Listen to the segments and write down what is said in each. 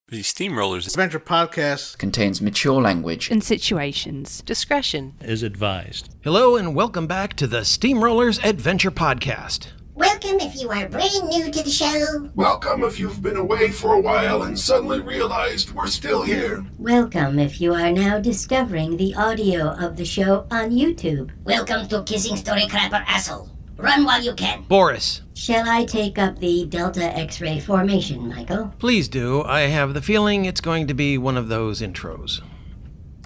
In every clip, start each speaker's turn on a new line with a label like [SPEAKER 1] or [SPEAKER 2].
[SPEAKER 1] The Steamrollers
[SPEAKER 2] Adventure Podcast
[SPEAKER 3] contains mature language
[SPEAKER 4] and situations.
[SPEAKER 5] Discretion
[SPEAKER 6] is advised.
[SPEAKER 7] Hello and welcome back to the Steamrollers Adventure Podcast.
[SPEAKER 8] Welcome if you are brand new to the show.
[SPEAKER 9] Welcome if you've been away for a while and suddenly realized we're still here.
[SPEAKER 10] Welcome if you are now discovering the audio of the show on YouTube.
[SPEAKER 8] Welcome to Kissing Storycrafter Asshole. Run while you can.
[SPEAKER 7] Boris.
[SPEAKER 10] Shall I take up the Delta X-ray formation, Michael?
[SPEAKER 7] Please do. I have the feeling it's going to be one of those intros.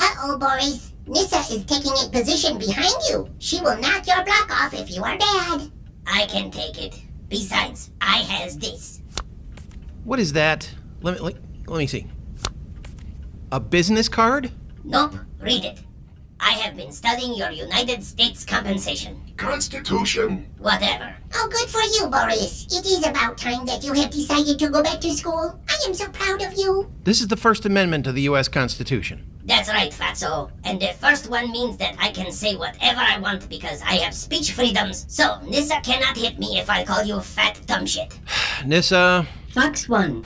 [SPEAKER 8] Uh-oh, Boris. Nissa is taking a position behind you. She will knock your block off if you are bad. I can take it. Besides, I has this.
[SPEAKER 7] What is that? Let me see. A business card?
[SPEAKER 8] Nope. Read it. I have been studying your United States compensation.
[SPEAKER 9] Constitution.
[SPEAKER 8] Whatever. Oh, good for you, Boris. It is about time that you have decided to go back to school. I am so proud of you.
[SPEAKER 7] This is the First Amendment of the U.S. Constitution.
[SPEAKER 8] That's right, Fatso. And the first one means that I can say whatever I want because I have speech freedoms. So, Nissa cannot hit me if I call you fat dumb shit.
[SPEAKER 7] Nissa.
[SPEAKER 10] Fox 1.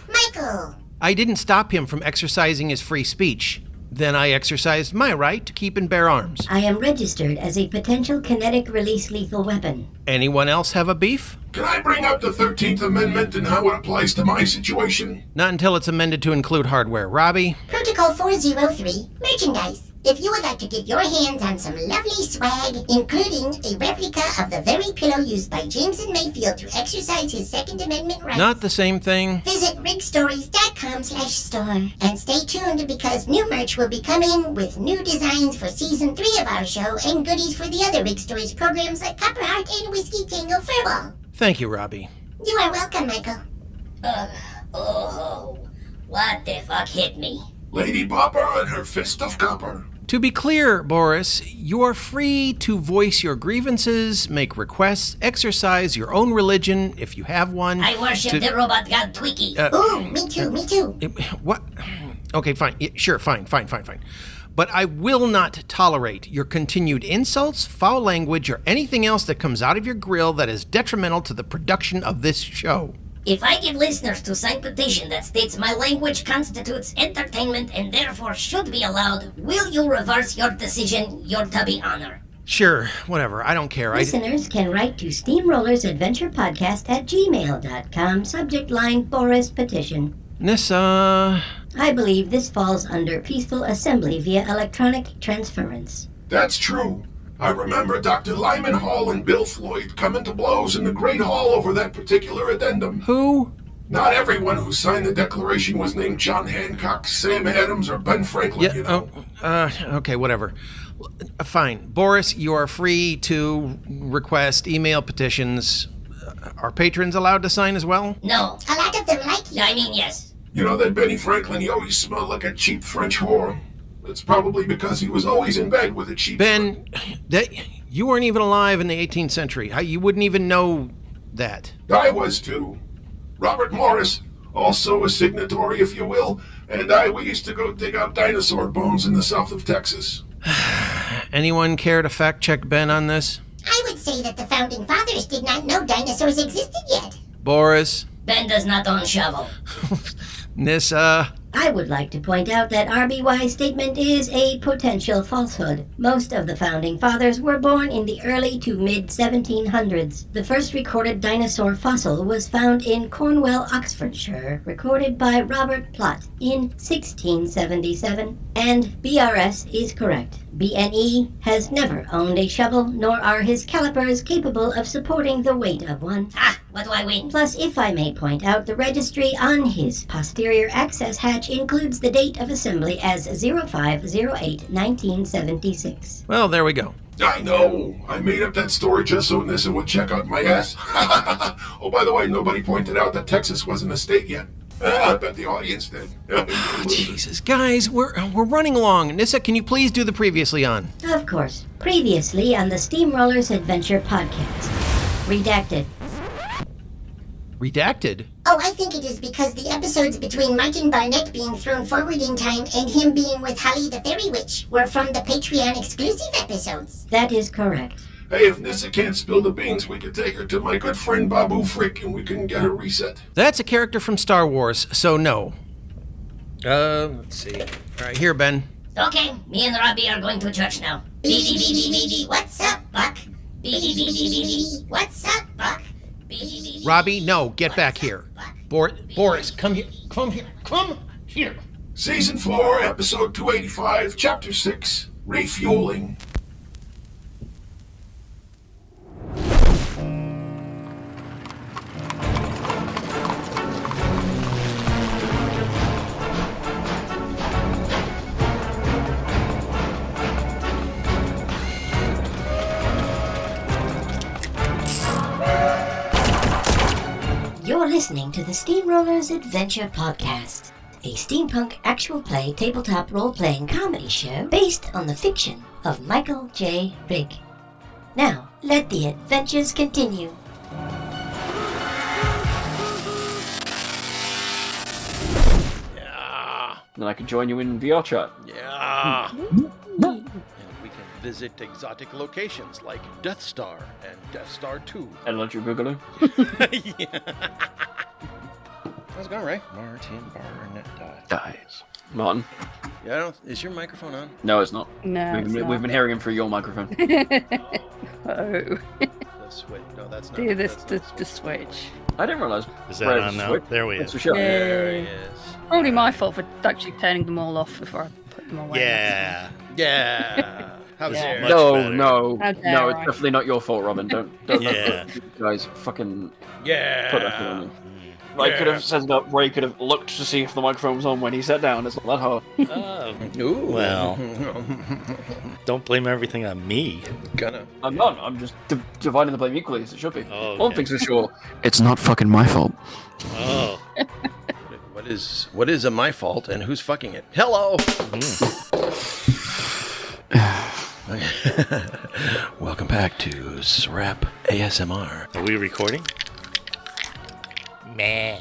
[SPEAKER 8] Michael.
[SPEAKER 7] I didn't stop him from exercising his free speech. Then I exercised my right to keep and bear arms.
[SPEAKER 10] I am registered as a potential kinetic release lethal weapon.
[SPEAKER 7] Anyone else have a beef?
[SPEAKER 9] Can I bring up the 13th Amendment and how it applies to my situation?
[SPEAKER 7] Not until it's amended to include hardware. Robbie?
[SPEAKER 8] Protocol 403, merchandise. If you would like to get your hands on some lovely swag, including a replica of the very pillow used by James and Mayfield to exercise his Second Amendment rights.
[SPEAKER 7] Not the same thing.
[SPEAKER 8] Visit rigstories.com/store and stay tuned because new merch will be coming with new designs for Season 3 of our show and goodies for the other Rigg Stories programs like Copper Heart and Whiskey Tango Furball.
[SPEAKER 7] Thank you, Robbie.
[SPEAKER 8] You are welcome, Michael. What the fuck hit me?
[SPEAKER 9] Lady Popper and her fist of copper.
[SPEAKER 7] To be clear, Boris, you are free to voice your grievances, make requests, exercise your own religion, if you have one.
[SPEAKER 8] I worship the robot god Twiki. Ooh, me too.
[SPEAKER 7] What? Okay, fine. Sure, fine. But I will not tolerate your continued insults, foul language, or anything else that comes out of your grill that is detrimental to the production of this show.
[SPEAKER 8] If I get listeners to sign petition that states my language constitutes entertainment and therefore should be allowed, will you reverse your decision, your tubby honor?
[SPEAKER 7] Sure, whatever. I don't care.
[SPEAKER 10] Listeners can write to steamrollersadventurepodcast@gmail.com, subject line Boris petition.
[SPEAKER 7] Nissa.
[SPEAKER 10] I believe this falls under peaceful assembly via electronic transference.
[SPEAKER 9] That's true. I remember Dr. Lyman Hall and Bill Floyd coming to blows in the Great Hall over that particular addendum.
[SPEAKER 7] Who?
[SPEAKER 9] Not everyone who signed the Declaration was named John Hancock, Sam Adams, or Ben Franklin, you know.
[SPEAKER 7] Okay, whatever. Fine. Boris, you are free to request email petitions. Are patrons allowed to sign as well?
[SPEAKER 8] No. A lot of them like you. I mean, yes.
[SPEAKER 9] You know that Benny Franklin, he always smelled like a cheap French whore. It's probably because he was always in bed with a cheap...
[SPEAKER 7] Ben, you weren't even alive in the 18th century. You wouldn't even know that.
[SPEAKER 9] I was too. Robert Morris, also a signatory, if you will, and we used to go dig out dinosaur bones in the south of Texas.
[SPEAKER 7] Anyone care to fact-check Ben on this?
[SPEAKER 8] I would say that the Founding Fathers did not know dinosaurs existed yet.
[SPEAKER 7] Boris?
[SPEAKER 8] Ben does not own shovel.
[SPEAKER 7] Nissa?
[SPEAKER 10] I would like to point out that RBY's statement is a potential falsehood. Most of the Founding Fathers were born in the early to mid-1700s. The first recorded dinosaur fossil was found in Cornwall, Oxfordshire, recorded by Robert Plot in 1677. And BRS is correct. BNE has never owned a shovel, nor are his calipers capable of supporting the weight of one.
[SPEAKER 8] What do I win?
[SPEAKER 10] Plus, if I may point out, the registry on his posterior access hatch includes the date of assembly as 05/08/1976.
[SPEAKER 7] Well, there we go.
[SPEAKER 9] I know. I made up that story just so Nissa would check out my ass. Oh, by the way, nobody pointed out that Texas wasn't a state yet. I bet the audience did.
[SPEAKER 7] Jesus, guys, we're running along. Nissa, can you please do the previously on?
[SPEAKER 10] Of course. Previously on the Steamrollers Adventure Podcast. Redacted.
[SPEAKER 7] Redacted?
[SPEAKER 8] Oh, I think it is because the episodes between Martin Barnett being thrown forward in time and him being with Holly the Fairy Witch were from the Patreon exclusive episodes.
[SPEAKER 10] That is correct.
[SPEAKER 9] Hey, if Nissa can't spill the beans, we can take her to my good friend Babu Frick and we can get her reset.
[SPEAKER 7] That's a character from Star Wars, so no. Let's see. All right, here, Ben.
[SPEAKER 8] Okay, me and Robbie are going to church now. What's up, Buck? What's up, Buck?
[SPEAKER 7] Robbie, no, get back here. Boris, come here. Come here. Come here.
[SPEAKER 9] Season 4, Episode 285, Chapter 6, Refueling.
[SPEAKER 10] You're listening to the Steamrollers Adventure Podcast, a steampunk actual play tabletop role-playing comedy show based on the fiction of Michael J. Rigg. Now, let the adventures continue.
[SPEAKER 7] Yeah.
[SPEAKER 1] Then I can join you in VR chat.
[SPEAKER 7] Yeah. And we can visit exotic locations like Death Star and Death Star 2.
[SPEAKER 1] And Electric Boogaloo.
[SPEAKER 7] Yeah. How's it going, Ray? Martin Barnett
[SPEAKER 1] Dies. Martin.
[SPEAKER 7] Yeah, is your microphone on?
[SPEAKER 1] No, it's not.
[SPEAKER 2] No,
[SPEAKER 1] We've been hearing him through your microphone.
[SPEAKER 2] Oh.
[SPEAKER 7] The switch. No, that's not.
[SPEAKER 2] Do this
[SPEAKER 7] that's
[SPEAKER 2] to
[SPEAKER 7] not
[SPEAKER 2] the switch.
[SPEAKER 1] I didn't realise.
[SPEAKER 3] Is that on now? There we
[SPEAKER 1] That's
[SPEAKER 3] go.
[SPEAKER 1] for sure.
[SPEAKER 7] There
[SPEAKER 2] Yay.
[SPEAKER 7] he is.
[SPEAKER 2] Probably my fault for actually turning them all off before I put them away.
[SPEAKER 3] Yeah.
[SPEAKER 7] Yeah. How's
[SPEAKER 2] Yeah.
[SPEAKER 7] it?
[SPEAKER 3] Much
[SPEAKER 1] No,
[SPEAKER 3] better.
[SPEAKER 1] no,
[SPEAKER 2] How dare
[SPEAKER 1] no, it's
[SPEAKER 2] I.
[SPEAKER 1] definitely not your fault, Robin. Don't
[SPEAKER 3] Yeah.
[SPEAKER 1] you guys fucking
[SPEAKER 7] Yeah.
[SPEAKER 1] put that thing on me. I could have set it up where he could have looked to see if the microphone was on when he sat down. It's not that hard.
[SPEAKER 3] Oh,
[SPEAKER 7] Ooh.
[SPEAKER 3] well, don't blame everything on me.
[SPEAKER 7] Gonna.
[SPEAKER 1] I'm not. I'm just dividing the blame equally as it should be.
[SPEAKER 3] Oh,
[SPEAKER 1] One
[SPEAKER 3] okay.
[SPEAKER 1] thing's for sure, it's not fucking my fault.
[SPEAKER 3] Oh,
[SPEAKER 7] What is my fault and who's fucking it? Hello. Welcome back to SRAP ASMR.
[SPEAKER 3] are we recording? Meh.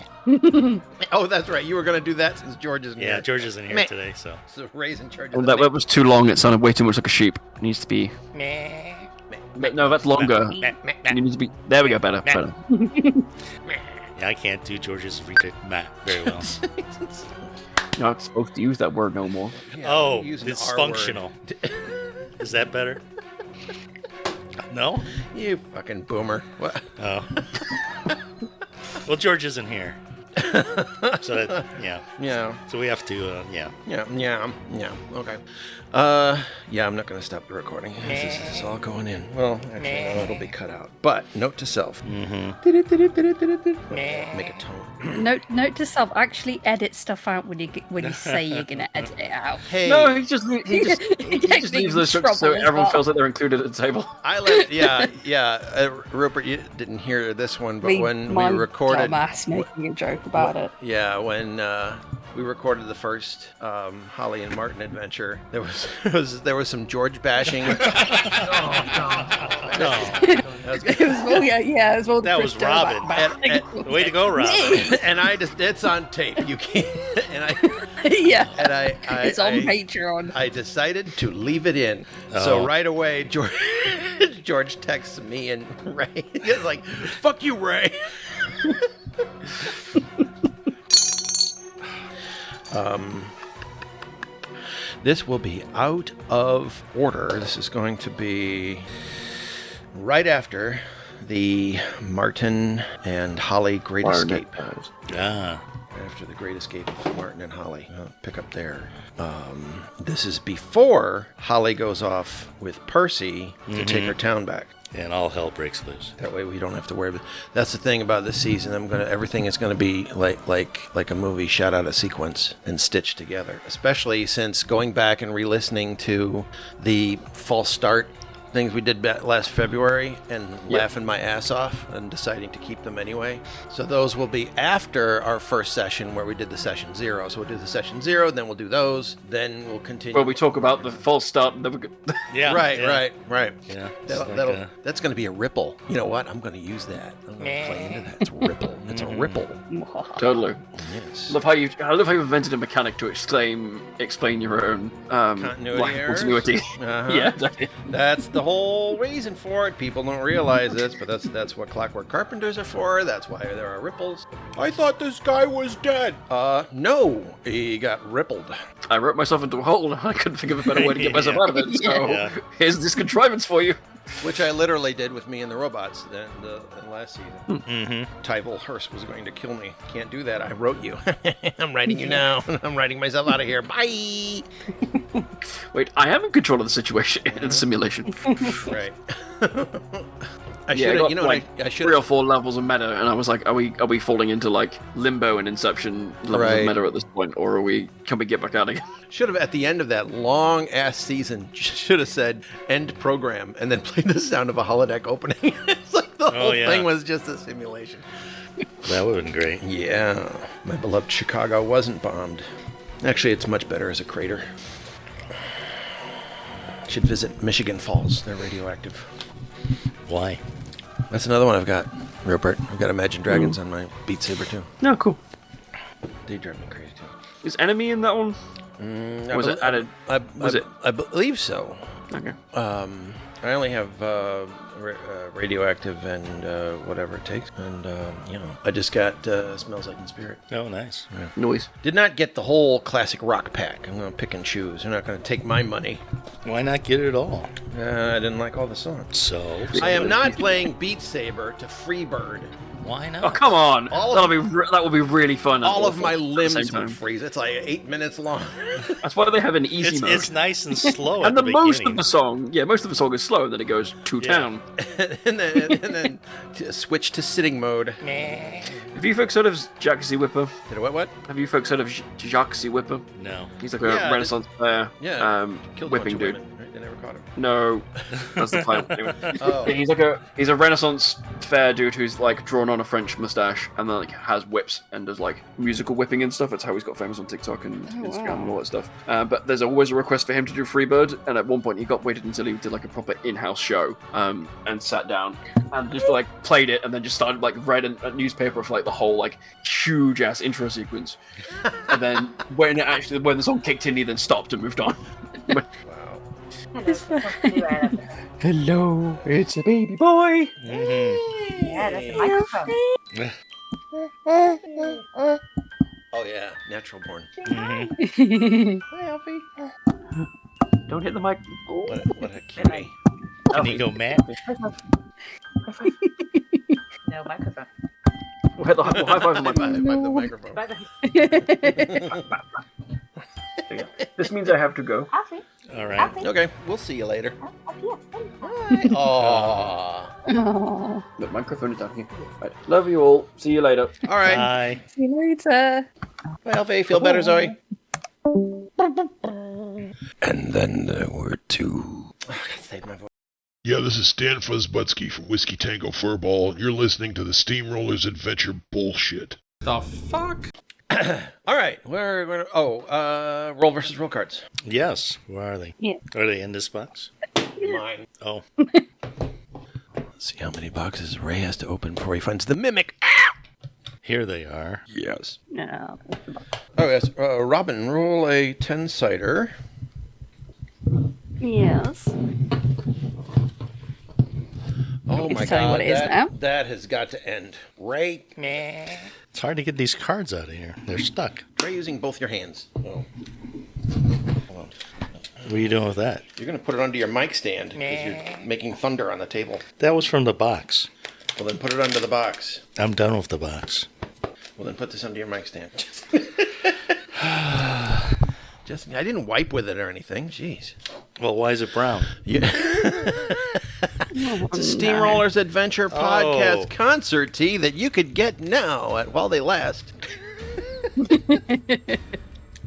[SPEAKER 7] Oh, that's right. You were gonna do that since George isn't
[SPEAKER 3] Yeah,
[SPEAKER 7] here.
[SPEAKER 3] George isn't here
[SPEAKER 7] Meh.
[SPEAKER 3] today, so.
[SPEAKER 7] So Ray's in charge
[SPEAKER 1] Well,
[SPEAKER 7] of the
[SPEAKER 1] that was too long. It sounded way too much like a sheep. It needs to be.
[SPEAKER 3] Meh.
[SPEAKER 1] No, that's longer.
[SPEAKER 3] Meh, meh,
[SPEAKER 1] It
[SPEAKER 3] meh.
[SPEAKER 1] needs to be. There we go. Better. Better.
[SPEAKER 3] Yeah, I can't do George's read meh very well.
[SPEAKER 1] You're not supposed to use that word no more.
[SPEAKER 7] Yeah,
[SPEAKER 3] Oh,
[SPEAKER 7] use an
[SPEAKER 3] it's
[SPEAKER 7] R
[SPEAKER 3] functional. Is that better? No?
[SPEAKER 7] word. You fucking boomer. What?
[SPEAKER 3] Oh. Well, George isn't here. So that, yeah.
[SPEAKER 7] Yeah.
[SPEAKER 3] So we have to, yeah.
[SPEAKER 7] Yeah. Okay. Yeah, I'm not gonna stop the recording. This is all going in. Well, actually, no, it'll be cut out. But note to self.
[SPEAKER 3] Mm-hmm.
[SPEAKER 7] Make a tone.
[SPEAKER 2] Note to self: actually edit stuff out when you say you're gonna edit it out.
[SPEAKER 7] Hey.
[SPEAKER 1] No, he just leaves those strips so
[SPEAKER 2] Trouble as
[SPEAKER 1] everyone
[SPEAKER 2] well.
[SPEAKER 1] feels like they're included at the table.
[SPEAKER 7] I let Rupert, you didn't hear this one, but when we
[SPEAKER 2] My
[SPEAKER 7] recorded,
[SPEAKER 2] dumbass making a joke about it.
[SPEAKER 7] yeah, when we recorded the first Holly and Martin adventure, there was some George bashing.
[SPEAKER 3] No.
[SPEAKER 7] That was good.
[SPEAKER 2] It was all, yeah, it was all the
[SPEAKER 3] That was
[SPEAKER 2] Christo
[SPEAKER 3] Robin.
[SPEAKER 2] back.
[SPEAKER 3] Way to go, Rob.
[SPEAKER 7] And I just, it's on tape. You can't.
[SPEAKER 2] Yeah,
[SPEAKER 7] And I
[SPEAKER 2] it's on Patreon.
[SPEAKER 7] I decided to leave it in. So
[SPEAKER 3] Oh.
[SPEAKER 7] right away, George texts me and Ray. He's like, "Fuck you, Ray." This will be out of order. This is going to be right after the Martin and Holly Great Escape.
[SPEAKER 3] Ah.
[SPEAKER 7] After the Great Escape of Martin and Holly. I'll pick up there. This is before Holly goes off with Percy to take her town back.
[SPEAKER 3] And all hell breaks loose.
[SPEAKER 7] That way we don't have to worry about. That's the thing about this season. Everything is gonna be like a movie shot out of sequence and stitched together. Especially since going back and re-listening to the false start things we did last February and laughing my ass off and deciding to keep them anyway. So those will be after our first session where we did the session 0. So we'll do the session 0, then we'll do those, then we'll continue.
[SPEAKER 1] Where we talk about the false start.
[SPEAKER 3] Yeah.
[SPEAKER 7] Right.
[SPEAKER 3] Yeah.
[SPEAKER 7] That's going to be a ripple. You know what? I'm going to use that. I'm going to play into that. It's a ripple. It's a ripple.
[SPEAKER 1] Totally.
[SPEAKER 7] Yes.
[SPEAKER 1] I love how you've invented a mechanic to explain your own
[SPEAKER 7] Continuity errors?
[SPEAKER 1] continuity.
[SPEAKER 7] Uh-huh.
[SPEAKER 1] Yeah, exactly.
[SPEAKER 7] That's the whole reason for it. People don't realize this, but that's what clockwork carpenters are for. That's why there are ripples. I thought this guy was dead. No, he got rippled.
[SPEAKER 1] I wrote myself into a hole and I couldn't think of a better way to get myself out of it. So here's this contrivance for you.
[SPEAKER 7] Which I literally did with me and the robots in last season.
[SPEAKER 3] Mm-hmm.
[SPEAKER 7] Faullhurst was going to kill me. Can't do that. I wrote you. I'm writing you now. I'm writing myself out of here. Bye.
[SPEAKER 1] Wait, I am in control of the situation in the simulation.
[SPEAKER 7] Right. I
[SPEAKER 1] Yeah,
[SPEAKER 7] should
[SPEAKER 1] got,
[SPEAKER 7] have.
[SPEAKER 1] like,
[SPEAKER 7] I should
[SPEAKER 1] 3 or 4 levels of meta, and I was like, are we falling into like Limbo and Inception levels
[SPEAKER 7] Right.
[SPEAKER 1] of meta at this point, or can we get back out again?
[SPEAKER 7] Should have at the end of that long ass season. Should have said end program and then played the sound of a holodeck opening. It's like the whole thing was just a simulation.
[SPEAKER 3] That would have been great.
[SPEAKER 7] Yeah, my beloved Chicago wasn't bombed. Actually, it's much better as a crater. Should visit Michigan Falls. They're radioactive.
[SPEAKER 3] Why?
[SPEAKER 7] That's another one I've got, Rupert. I've got Imagine Dragons on my Beat Saber too.
[SPEAKER 1] No, cool.
[SPEAKER 7] They drive me crazy too.
[SPEAKER 1] Is enemy in that one? Was it added?
[SPEAKER 7] I believe so.
[SPEAKER 1] Okay.
[SPEAKER 7] I only have radioactive and whatever it takes, and I just got Smells Like Teen Spirit.
[SPEAKER 3] Oh, nice.
[SPEAKER 7] Yeah.
[SPEAKER 1] Noise.
[SPEAKER 7] Did not get the whole classic rock pack. I'm gonna pick and choose. They're not gonna take my money.
[SPEAKER 3] Why not get it all?
[SPEAKER 7] I didn't like all the songs.
[SPEAKER 3] So
[SPEAKER 7] I am not playing Beat Saber to Freebird.
[SPEAKER 3] Why not?
[SPEAKER 1] Oh, come on! That will be really fun.
[SPEAKER 7] All of my
[SPEAKER 1] at the
[SPEAKER 7] limbs
[SPEAKER 1] same
[SPEAKER 7] would
[SPEAKER 1] time.
[SPEAKER 7] freeze. It's like 8 minutes long.
[SPEAKER 1] That's why they have an easy mode.
[SPEAKER 3] It's nice and slow at
[SPEAKER 1] and
[SPEAKER 3] the
[SPEAKER 1] most
[SPEAKER 3] beginning.
[SPEAKER 1] of the song, most of the song is slow, and then it goes to town.
[SPEAKER 7] and then switch to sitting mode.
[SPEAKER 1] Have you folks heard of Jacques Whipper?
[SPEAKER 7] Did it what?
[SPEAKER 1] Have you folks heard of Jacques Whipper?
[SPEAKER 3] No.
[SPEAKER 1] He's like a Renaissance player.
[SPEAKER 7] Yeah. Killed a bunch
[SPEAKER 1] whipping
[SPEAKER 7] of
[SPEAKER 1] dude.
[SPEAKER 7] women, right? They never caught him.
[SPEAKER 1] No, that's the title. Anyway.
[SPEAKER 7] Oh.
[SPEAKER 1] He's a Renaissance fair dude who's like drawn on a French mustache and then like has whips and does like musical whipping and stuff. That's how he's got famous on TikTok and Instagram and all that stuff. But there's always a request for him to do Freebird, and at one point he waited until he did like a proper in-house show and sat down and just like played it and then just started like read a newspaper for like the whole like huge ass intro sequence. And then when the song kicked in, he then stopped and moved on.
[SPEAKER 7] Wow.
[SPEAKER 1] Hello, it's a baby boy.
[SPEAKER 3] Mm-hmm.
[SPEAKER 4] Yeah, that's a microphone.
[SPEAKER 7] Oh yeah, natural born.
[SPEAKER 3] Mm-hmm.
[SPEAKER 7] Hi, Alfie.
[SPEAKER 1] Don't hit the mic.
[SPEAKER 7] What a cutie.
[SPEAKER 3] Can you go, Matt?
[SPEAKER 4] No microphone.
[SPEAKER 1] We'll hit the high five the mic.
[SPEAKER 7] The microphone.
[SPEAKER 4] Bye-bye.
[SPEAKER 1] This means I have to go.
[SPEAKER 4] Alfie.
[SPEAKER 3] All right.
[SPEAKER 7] Okay, we'll see you later.
[SPEAKER 4] Alfie.
[SPEAKER 7] Aww.
[SPEAKER 2] Oh,
[SPEAKER 1] The microphone is down here. Right. Love you all. See you later.
[SPEAKER 7] All right.
[SPEAKER 3] Bye.
[SPEAKER 2] see you later.
[SPEAKER 7] Bye, Alfie. Feel better, Zoe. And then there were two. Save my voice.
[SPEAKER 9] Yeah, this is Stan Fuzzbutsky from Whiskey Tango Furball, and you're listening to the Steamrollers Adventure bullshit.
[SPEAKER 5] The fuck?
[SPEAKER 7] All right. We're going to. Roll versus roll cards.
[SPEAKER 3] Yes. Where are they?
[SPEAKER 2] Yeah.
[SPEAKER 3] Are they in this box?
[SPEAKER 7] Mine.
[SPEAKER 3] Oh.
[SPEAKER 7] Let's see how many boxes Ray has to open before he finds the mimic.
[SPEAKER 3] Here they are.
[SPEAKER 7] Yes.
[SPEAKER 2] No.
[SPEAKER 7] Oh, yes. Robin, roll a 10-sider.
[SPEAKER 2] Yes.
[SPEAKER 7] Oh
[SPEAKER 2] It's
[SPEAKER 7] my
[SPEAKER 2] telling
[SPEAKER 7] god.
[SPEAKER 2] what it is now.
[SPEAKER 7] That has got to end. Ray.
[SPEAKER 3] It's hard to get these cards out of here. They're stuck.
[SPEAKER 7] Try using both your hands. Oh. Hold on.
[SPEAKER 3] What are you doing with that?
[SPEAKER 7] You're going to put it under your mic stand because you're making thunder on the table.
[SPEAKER 3] That was from the box.
[SPEAKER 7] Well, then put it under the box.
[SPEAKER 3] I'm done with the box.
[SPEAKER 7] Well, then put this under your mic stand. Just, I didn't wipe with it or anything. Jeez.
[SPEAKER 3] Well, why is it brown?
[SPEAKER 7] Yeah. It's a Steamrollers Adventure podcast concert tee that you could get now at While They Last.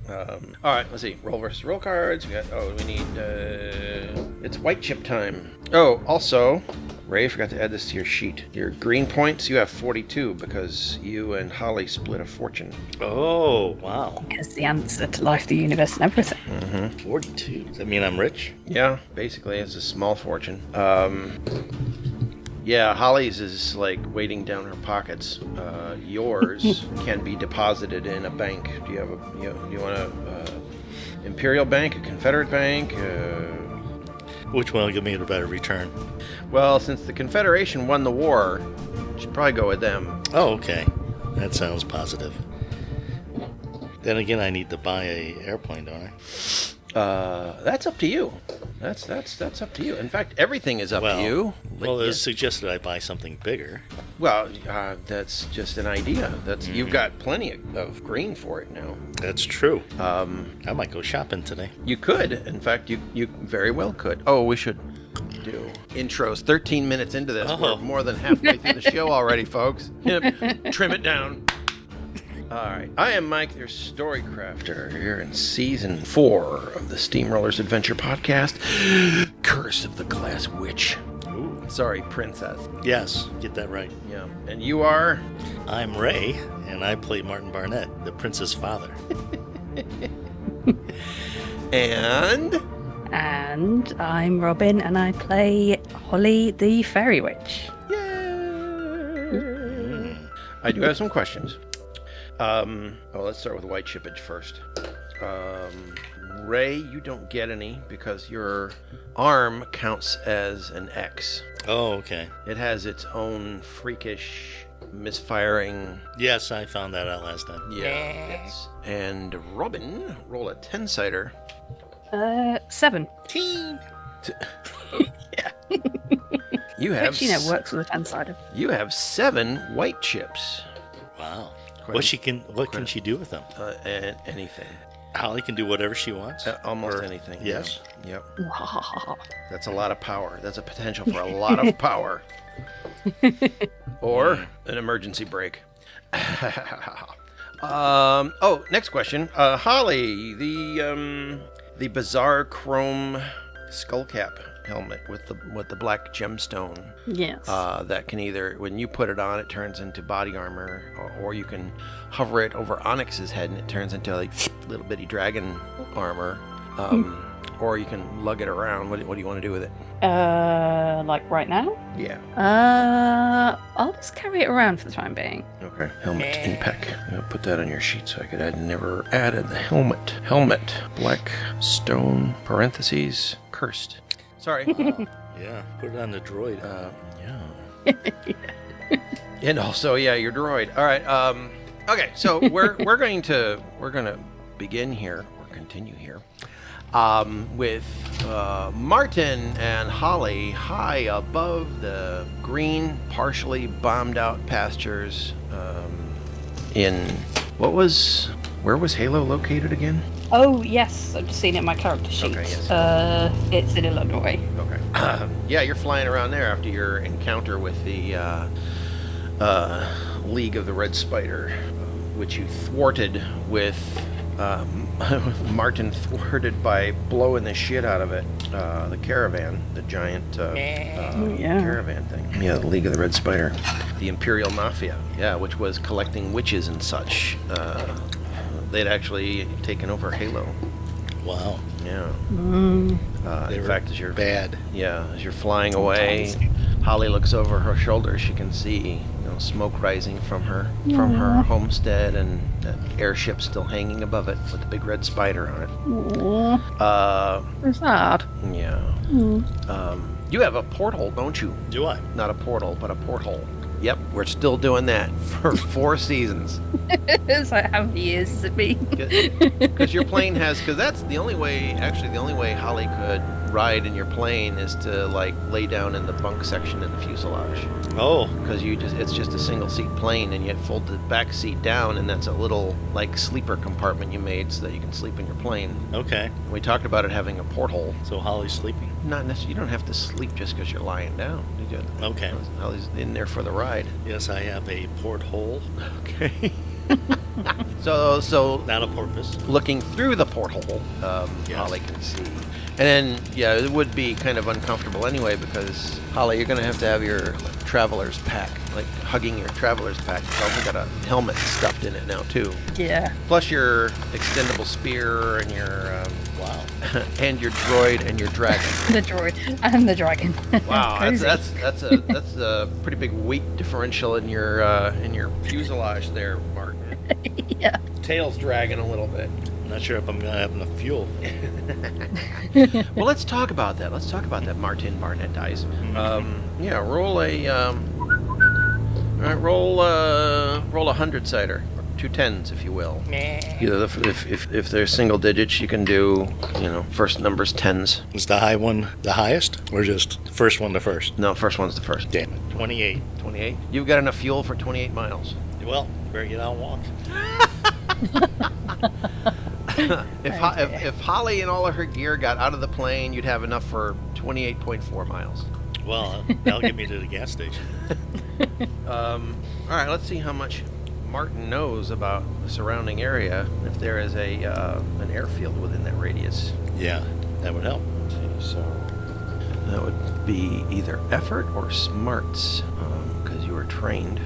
[SPEAKER 7] All right, let's see. Roll versus roll cards. We need. It's white chip time. Oh, also, Ray, I forgot to add this to your sheet. Your green points, you have 42 because you and Holly split a fortune.
[SPEAKER 3] Oh, wow.
[SPEAKER 2] It's the answer to life, the universe, and everything.
[SPEAKER 3] 42. Does that mean I'm rich?
[SPEAKER 7] Yeah, basically, it's a small fortune. Yeah, Holly's is like weighting down her pockets. Yours can be deposited in a bank. Do you want a Imperial Bank, a Confederate Bank?
[SPEAKER 3] Which one will give me a better return?
[SPEAKER 7] Well, since the Confederation won the war, you should probably go with them.
[SPEAKER 3] Oh, okay. That sounds positive. Then again, I need to buy a airplane, don't I?
[SPEAKER 7] That's up to you. That's up to you. In fact, everything is up to you.
[SPEAKER 3] Well, it was suggested I buy something bigger.
[SPEAKER 7] Well, that's just an idea. You've got plenty of green for it now.
[SPEAKER 3] That's true. I might go shopping today.
[SPEAKER 7] You could. In fact, you very well could. Oh, we should do intros. 13 minutes into this. We're more than halfway through the show already, folks. Yep. Trim it down. All right. I am Mike, your Storycrafter, here in Season 4 of the Steamrollers Adventure Podcast. Curse of the Glass Witch.
[SPEAKER 3] Ooh.
[SPEAKER 7] Sorry, Princess.
[SPEAKER 3] Yes, get that right.
[SPEAKER 7] Yeah. And you are?
[SPEAKER 3] I'm Ray, and I play Martin Barnett, the prince's father.
[SPEAKER 7] And
[SPEAKER 2] I'm Robin, and I play Holly, the fairy witch.
[SPEAKER 7] Yay! I do have some questions. Let's start with white chippage first. Ray, you don't get any because your arm counts as an X.
[SPEAKER 3] Oh, okay.
[SPEAKER 7] It has its own freakish misfiring.
[SPEAKER 3] Yes, I found that out last time.
[SPEAKER 7] Yeah. Yes. And Robin, roll a 10-sider.
[SPEAKER 2] 7.
[SPEAKER 7] Yeah. You have.
[SPEAKER 2] Which, works with a 10-sider.
[SPEAKER 7] You have 7 white chips.
[SPEAKER 3] Wow. What can she do with them?
[SPEAKER 7] Anything.
[SPEAKER 3] Holly can do whatever she wants.
[SPEAKER 7] Almost anything.
[SPEAKER 3] Yes.
[SPEAKER 7] Yep.
[SPEAKER 2] Wow.
[SPEAKER 7] That's a lot of power. That's a potential for a lot of power. Or an emergency brake. Next question. Holly, the bizarre chrome skull cap helmet with the black gemstone.
[SPEAKER 2] Yes.
[SPEAKER 7] That can either, when you put it on, it turns into body armor, or you can hover it over Onyx's head and it turns into like little bitty dragon armor. Or you can lug it around. What do you want to do with it?
[SPEAKER 2] Like right now?
[SPEAKER 7] Yeah.
[SPEAKER 2] I'll just carry it around for the time being.
[SPEAKER 7] Okay. Helmet impec. I'll put that on your sheet so I could add. Never added the helmet. Helmet. Black stone. Parentheses. Cursed. Sorry.
[SPEAKER 3] Yeah. Put it on the droid.
[SPEAKER 7] Yeah. And also, your droid. All right. Okay. So we're gonna begin here or continue here. With Martin and Holly high above the green, partially bombed out pastures where was Halo located again?
[SPEAKER 2] Oh, yes, I've just seen it in my character sheet.
[SPEAKER 7] Okay, yes.
[SPEAKER 2] It's in Illinois.
[SPEAKER 7] Okay. You're flying around there after your encounter with the League of the Red Spider, which you thwarted with... Martin thwarted by blowing the shit out of it. The caravan, the giant caravan thing. Yeah, the League of the Red Spider. The Imperial Mafia, which was collecting witches and such. They'd actually taken over Halo.
[SPEAKER 3] Wow.
[SPEAKER 7] Yeah.
[SPEAKER 3] In
[SPEAKER 7] fact, as you're
[SPEAKER 3] bad.
[SPEAKER 7] Yeah, as you're flying away, Holly looks over her shoulder. She can see smoke rising from her homestead, and that airship still hanging above it with the big red spider on it.
[SPEAKER 2] It's sad.
[SPEAKER 7] Yeah. You have a porthole, don't you?
[SPEAKER 3] Do I?
[SPEAKER 7] Not a portal, but a porthole. Yep, we're still doing that for 4 seasons.
[SPEAKER 2] It's like, how many years has it been?
[SPEAKER 7] Because your plane because that's the only way Holly could ride in your plane is to lay down in the bunk section in the fuselage.
[SPEAKER 3] Oh.
[SPEAKER 7] Because it's just a single seat plane, and you fold the back seat down, and that's a little sleeper compartment you made so that you can sleep in your plane.
[SPEAKER 3] Okay.
[SPEAKER 7] We talked about it having a porthole.
[SPEAKER 3] So Holly's sleeping?
[SPEAKER 7] Not necessarily. You don't have to sleep just because you're lying down.
[SPEAKER 3] Okay.
[SPEAKER 7] Holly's in there for the ride.
[SPEAKER 3] Yes, I have a porthole.
[SPEAKER 7] Okay. So
[SPEAKER 3] not a porpoise.
[SPEAKER 7] Looking through the porthole, Holly can see. And then, it would be kind of uncomfortable anyway, because Holly, you're going to have your traveler's pack, hugging your traveler's pack. It's also got a helmet stuffed in it now too.
[SPEAKER 2] Yeah.
[SPEAKER 7] Plus your extendable spear and your
[SPEAKER 3] Wow.
[SPEAKER 7] and your droid and your dragon.
[SPEAKER 2] The droid and the dragon.
[SPEAKER 7] Wow,
[SPEAKER 2] Cozy.
[SPEAKER 7] that's a pretty big weight differential in your fuselage there, Martin.
[SPEAKER 2] Yeah.
[SPEAKER 7] Tail's dragging a little bit.
[SPEAKER 3] I'm not sure if I'm going to have enough fuel.
[SPEAKER 7] Well, let's talk about that. Let's talk about that Martin Barnett dice. Yeah, roll a roll a 100-sider. 2 10s, if you will. Either if they're single digits, you can do, first number's 10s.
[SPEAKER 3] Is the high one the highest, or just first one the first?
[SPEAKER 7] No, first one's the first.
[SPEAKER 3] Damn it. 28.
[SPEAKER 7] 28. You've got enough fuel for 28 miles.
[SPEAKER 3] Well, better get out and walk.
[SPEAKER 7] If Holly and all of her gear got out of the plane, you'd have enough for 28.4 miles.
[SPEAKER 3] Well, that'll get me to the gas station.
[SPEAKER 7] All right, let's see how much Martin knows about the surrounding area. If there is an airfield within that radius.
[SPEAKER 3] Yeah, that would help.
[SPEAKER 7] So that would be either effort or smarts, because you were trained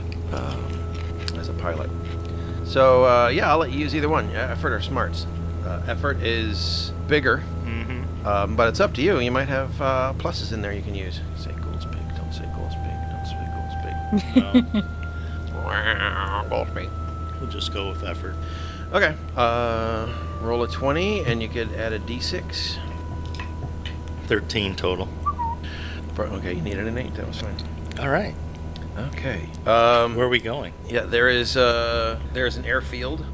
[SPEAKER 7] as a pilot. So I'll let you use either one, effort or smarts. Effort is bigger, but it's up to you. You might have pluses in there you can use. Say gold's big, don't say gold's big, don't say gold's big. Gold's big.
[SPEAKER 3] We'll just go with effort.
[SPEAKER 7] Okay, roll a 20 and you could add a d6.
[SPEAKER 3] 13 total.
[SPEAKER 7] Okay, you needed an 8, that was fine.
[SPEAKER 3] All right.
[SPEAKER 7] Okay.
[SPEAKER 3] Where are we going?
[SPEAKER 7] Yeah, there's an airfield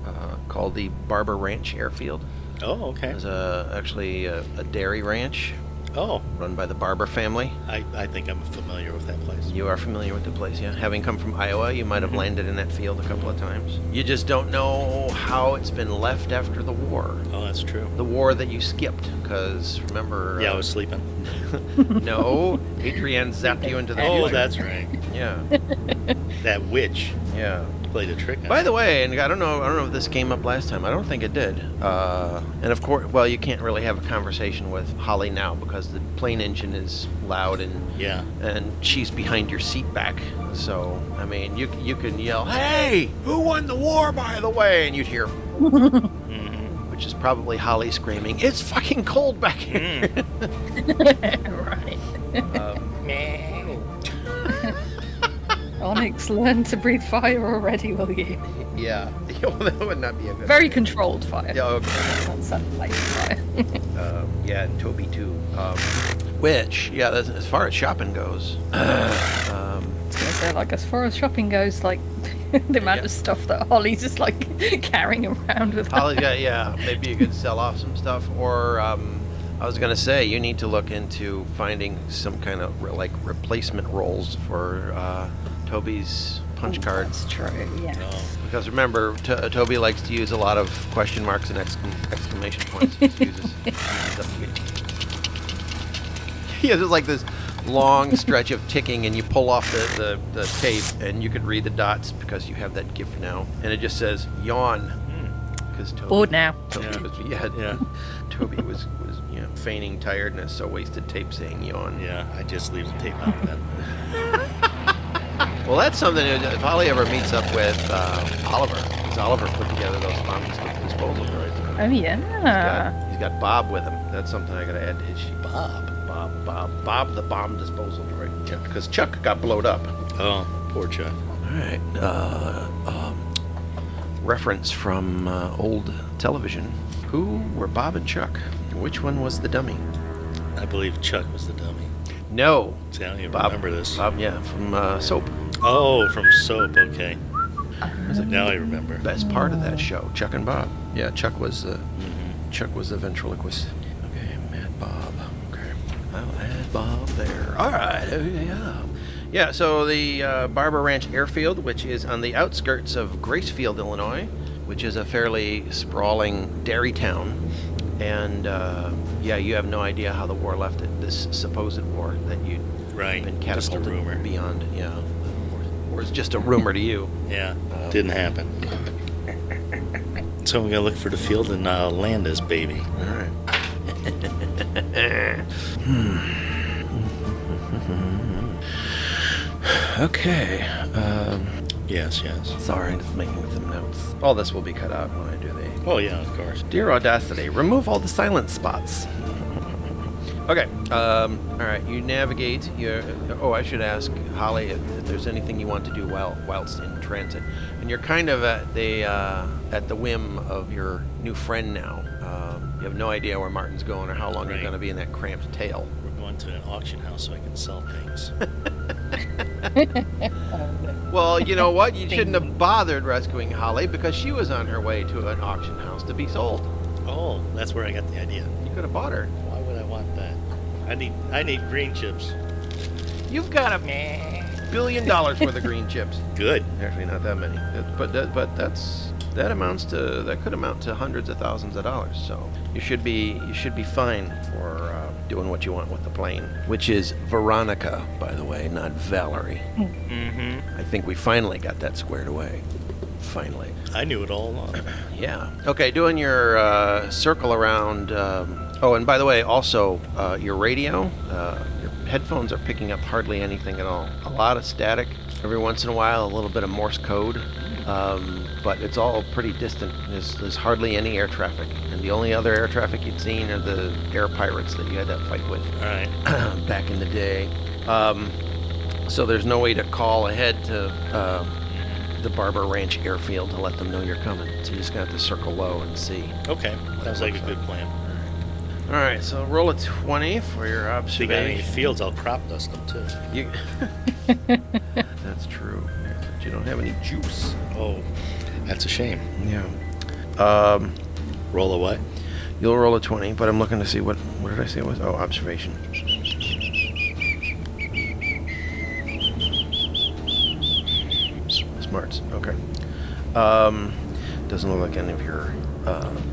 [SPEAKER 7] called the Barber Ranch Airfield.
[SPEAKER 3] Oh, okay.
[SPEAKER 7] There's actually a dairy ranch
[SPEAKER 3] Oh,
[SPEAKER 7] run by the Barber family.
[SPEAKER 3] I think I'm familiar with that place.
[SPEAKER 7] You are familiar with the place, yeah? Having come from Iowa, you might have landed in that field a couple of times. You just don't know how it's been left after the war.
[SPEAKER 3] Oh, that's true.
[SPEAKER 7] The war that you skipped, because remember...
[SPEAKER 3] Yeah, I was sleeping.
[SPEAKER 7] No, Adrienne zapped you into the
[SPEAKER 3] Oh,
[SPEAKER 7] future.
[SPEAKER 3] that's right.
[SPEAKER 7] Yeah,
[SPEAKER 3] That witch
[SPEAKER 7] yeah.
[SPEAKER 3] played a trick on
[SPEAKER 7] By
[SPEAKER 3] me.
[SPEAKER 7] the way, and I don't know if this came up last time. I don't think it did. And of course, well, you can't really have a conversation with Holly now because the plane engine is loud and
[SPEAKER 3] Yeah.
[SPEAKER 7] and she's behind your seat back. So I mean, you can yell, "Hey, who won the war, by the way?" And you'd hear, which is probably Holly screaming, "It's fucking cold back here."
[SPEAKER 2] Right.
[SPEAKER 7] No.
[SPEAKER 2] Onyx, learn to breathe fire already, will you?
[SPEAKER 7] Yeah. Well, that would not be a good.
[SPEAKER 2] Very controlled fire.
[SPEAKER 7] Yeah. Okay.
[SPEAKER 2] Not sunlight fire.
[SPEAKER 7] Yeah, and Toby too. Which, yeah, that's, as far as shopping goes.
[SPEAKER 2] So, like, as far as shopping goes, like, the amount of stuff that Holly's just, like, carrying around with her.
[SPEAKER 7] Holly, yeah, maybe you could sell off some stuff, or I was gonna say you need to look into finding some kind of replacement rolls for Toby's punch card.
[SPEAKER 2] That's true, yeah.
[SPEAKER 3] Oh.
[SPEAKER 7] Because remember, Toby likes to use a lot of question marks and exclamation points. He uses. Yeah, there's like this long stretch of ticking, and you pull off the tape, and you can read the dots because you have that gift now, and it just says yawn. Because Toby.
[SPEAKER 2] Bored now.
[SPEAKER 3] Yeah.
[SPEAKER 7] Toby was feigning tiredness, so wasted tape saying yawn.
[SPEAKER 3] Yeah, I just leave the tape out then.
[SPEAKER 7] Well, that's something if Holly ever meets up with Oliver, because Oliver put together those bomb disposal droids.
[SPEAKER 2] Oh, yeah.
[SPEAKER 7] He's got Bob with him. That's something I gotta add to his sheet. Bob, the bomb disposal droid. Yeah, because Chuck got blowed up.
[SPEAKER 3] Oh, poor Chuck.
[SPEAKER 7] All right. Reference from old television. Who were Bob and Chuck? Which one was the dummy?
[SPEAKER 3] I believe Chuck was the dummy.
[SPEAKER 7] No.
[SPEAKER 3] See, I don't even
[SPEAKER 7] Bob,
[SPEAKER 3] remember this.
[SPEAKER 7] Bob, yeah, from Soap.
[SPEAKER 3] Oh, from Soap, okay. Now I remember.
[SPEAKER 7] Best part of that show, Chuck and Bob. Yeah, Chuck was the ventriloquist. Okay, Mad Bob. Okay, I'll add Bob there. All right, yeah. Yeah, so the Barber Ranch Airfield, which is on the outskirts of Gracefield, Illinois, which is a fairly sprawling dairy town. And, you have no idea how the war left it, this supposed war that you'd
[SPEAKER 3] Right.
[SPEAKER 7] been
[SPEAKER 3] Just a
[SPEAKER 7] catapulted
[SPEAKER 3] rumor.
[SPEAKER 7] beyond. Yeah, or it's just a rumor to you.
[SPEAKER 3] Yeah, didn't happen. So we're gonna look for the field and land this baby.
[SPEAKER 7] All right. Okay.
[SPEAKER 3] Yes.
[SPEAKER 7] Sorry, just making some notes. All this will be cut out when I do the...
[SPEAKER 3] Oh, yeah, of course.
[SPEAKER 7] Dear Audacity, remove all the silent spots. Okay, all right, you navigate. I should ask Holly if there's anything you want to do whilst in transit. And you're kind of at the whim of your new friend now. You have no idea where Martin's going or how long you're going to be in that cramped tail.
[SPEAKER 3] We're going to an auction house so I can sell things.
[SPEAKER 7] Well, you know what? You shouldn't have bothered rescuing Holly because she was on her way to an auction house to be sold.
[SPEAKER 3] Oh, that's where I got the idea.
[SPEAKER 7] You could have bought her.
[SPEAKER 3] Why would I want that? I need green chips.
[SPEAKER 7] You've got $1 billion worth of green chips.
[SPEAKER 3] Good.
[SPEAKER 7] Actually, not that many, but that could amount to hundreds of thousands of dollars. So you should be fine for doing what you want with the plane, which is Veronica, by the way, not Valerie.
[SPEAKER 3] Mm-hmm.
[SPEAKER 7] I think we finally got that squared away. Finally.
[SPEAKER 3] I knew it all along.
[SPEAKER 7] Yeah. Okay, doing your circle around. And by the way, also your radio, your headphones are picking up hardly anything at all. A lot of static. Every once in a while, a little bit of Morse code. But it's all pretty distant. There's hardly any air traffic. And the only other air traffic you'd seen are the air pirates that you had that fight with.
[SPEAKER 3] All right.
[SPEAKER 7] Back in the day. So there's no way to call ahead to the Barber Ranch airfield to let them know you're coming. So you just got to circle low and see.
[SPEAKER 3] Okay. Sounds like a good plan.
[SPEAKER 7] All right, so roll a 20 for your
[SPEAKER 3] If you got any
[SPEAKER 7] observation.
[SPEAKER 3] fields, I'll crop dust them too.
[SPEAKER 7] That's true. But you don't have any juice.
[SPEAKER 3] Oh, that's a shame.
[SPEAKER 7] Yeah.
[SPEAKER 3] Roll a what?
[SPEAKER 7] You'll roll a 20, but I'm looking to see what did I say it was? Oh, observation. Smarts. Okay. Doesn't look like any of your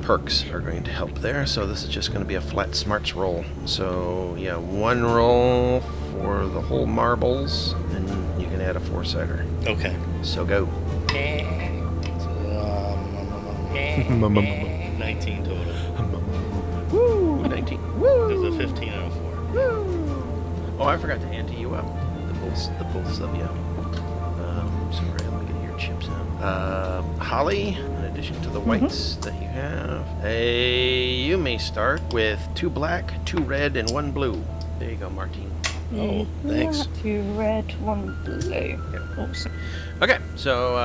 [SPEAKER 7] perks are going to help there, so this is just going to be a flat smarts roll. So yeah, one roll for the whole marbles, and you can add a 4-sider.
[SPEAKER 3] Okay.
[SPEAKER 7] So go.
[SPEAKER 3] 19 total.
[SPEAKER 7] Woo! 19. Woo!
[SPEAKER 3] There's a 15 and a 4.
[SPEAKER 7] Woo! Oh, I forgot to ante you up. The both of you. Sorry, let me get your chips out. Holly, in addition to the whites that you have, you may start with 2 black, 2 red, and 1 blue. There you go, Martine.
[SPEAKER 3] Oh, thanks.
[SPEAKER 2] 2 red, 1 blue.
[SPEAKER 7] Yeah.
[SPEAKER 2] Awesome.
[SPEAKER 7] Okay, so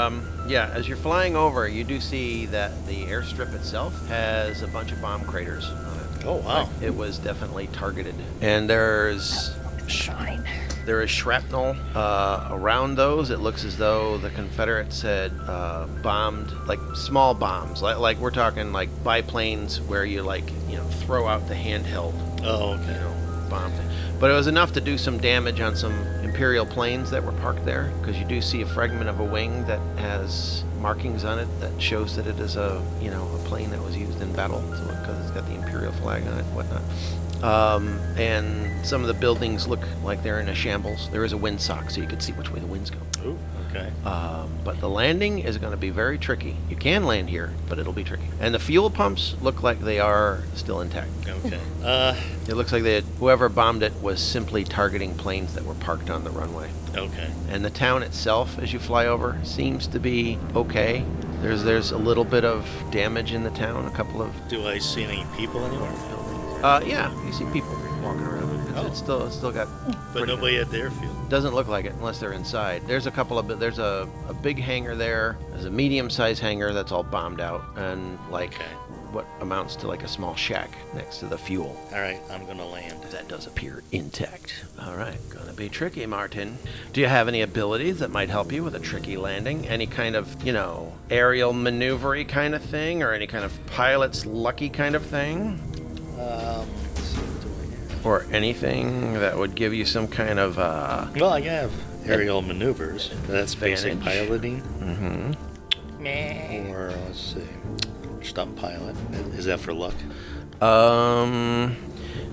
[SPEAKER 7] as you're flying over, you do see that the airstrip itself has a bunch of bomb craters on it.
[SPEAKER 3] Oh, wow.
[SPEAKER 7] Like, it was definitely targeted. And there's
[SPEAKER 2] Fine.
[SPEAKER 7] there is shrapnel around those. It looks as though the Confederates had bombed, like small bombs, like we're talking like biplanes where you throw out the handheld
[SPEAKER 3] Oh, okay.
[SPEAKER 7] bomb thing. But it was enough to do some damage on some Imperial planes that were parked there, because you do see a fragment of a wing that has markings on it that shows that it is a plane that was used in battle, because it's got the Imperial flag on it and whatnot. And some of the buildings look like they're in a shambles. There is a windsock, so you can see which way the winds go.
[SPEAKER 3] Ooh, okay.
[SPEAKER 7] But the landing is going to be very tricky. You can land here, but it'll be tricky. And the fuel pumps look like they are still intact.
[SPEAKER 3] Okay.
[SPEAKER 7] It looks like whoever bombed it was simply targeting planes that were parked on the runway.
[SPEAKER 3] Okay.
[SPEAKER 7] And the town itself, as you fly over, seems to be okay. There's a little bit of damage in the town, a couple of...
[SPEAKER 3] Do I see any people anywhere?
[SPEAKER 7] Yeah, you see people walking around. It's still got...
[SPEAKER 3] But nobody at the airfield.
[SPEAKER 7] Doesn't look like it unless they're inside. There's there's a big hangar there. There's a medium-sized hangar that's all bombed out, and what amounts to like a small shack next to the fuel.
[SPEAKER 3] All right, I'm gonna land.
[SPEAKER 7] That does appear intact. All right, gonna be tricky, Martin. Do you have any abilities that might help you with a tricky landing? Any kind of, aerial maneuvery kind of thing, or any kind of pilot's lucky kind of thing?
[SPEAKER 3] Let's see, what do I have?
[SPEAKER 7] Or anything that would give you some kind of
[SPEAKER 3] Well, I have aerial maneuvers. That's basic
[SPEAKER 7] Advantage.
[SPEAKER 3] piloting.
[SPEAKER 7] Mm-hmm.
[SPEAKER 3] Or let's see, stunt pilot. Is that for luck?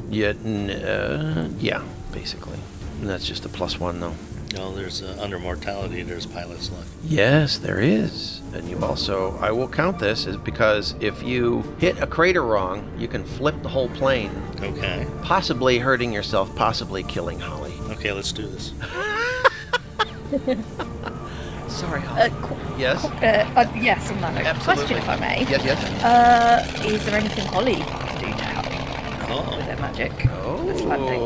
[SPEAKER 7] Yeah, basically. And that's just a +1 though.
[SPEAKER 3] No, there's under mortality. There's pilot's luck.
[SPEAKER 7] Yes, there is. And you also, I will count this as because if you hit a crater wrong, you can flip the whole plane,
[SPEAKER 3] Okay.
[SPEAKER 7] possibly hurting yourself, possibly killing Holly.
[SPEAKER 3] Okay, let's do this.
[SPEAKER 7] Sorry, Holly. Yes?
[SPEAKER 2] Yes, on that note.
[SPEAKER 7] Absolutely.
[SPEAKER 2] Question, if I may.
[SPEAKER 7] Yes.
[SPEAKER 2] Is there anything Holly can do to help with their magic? This landing?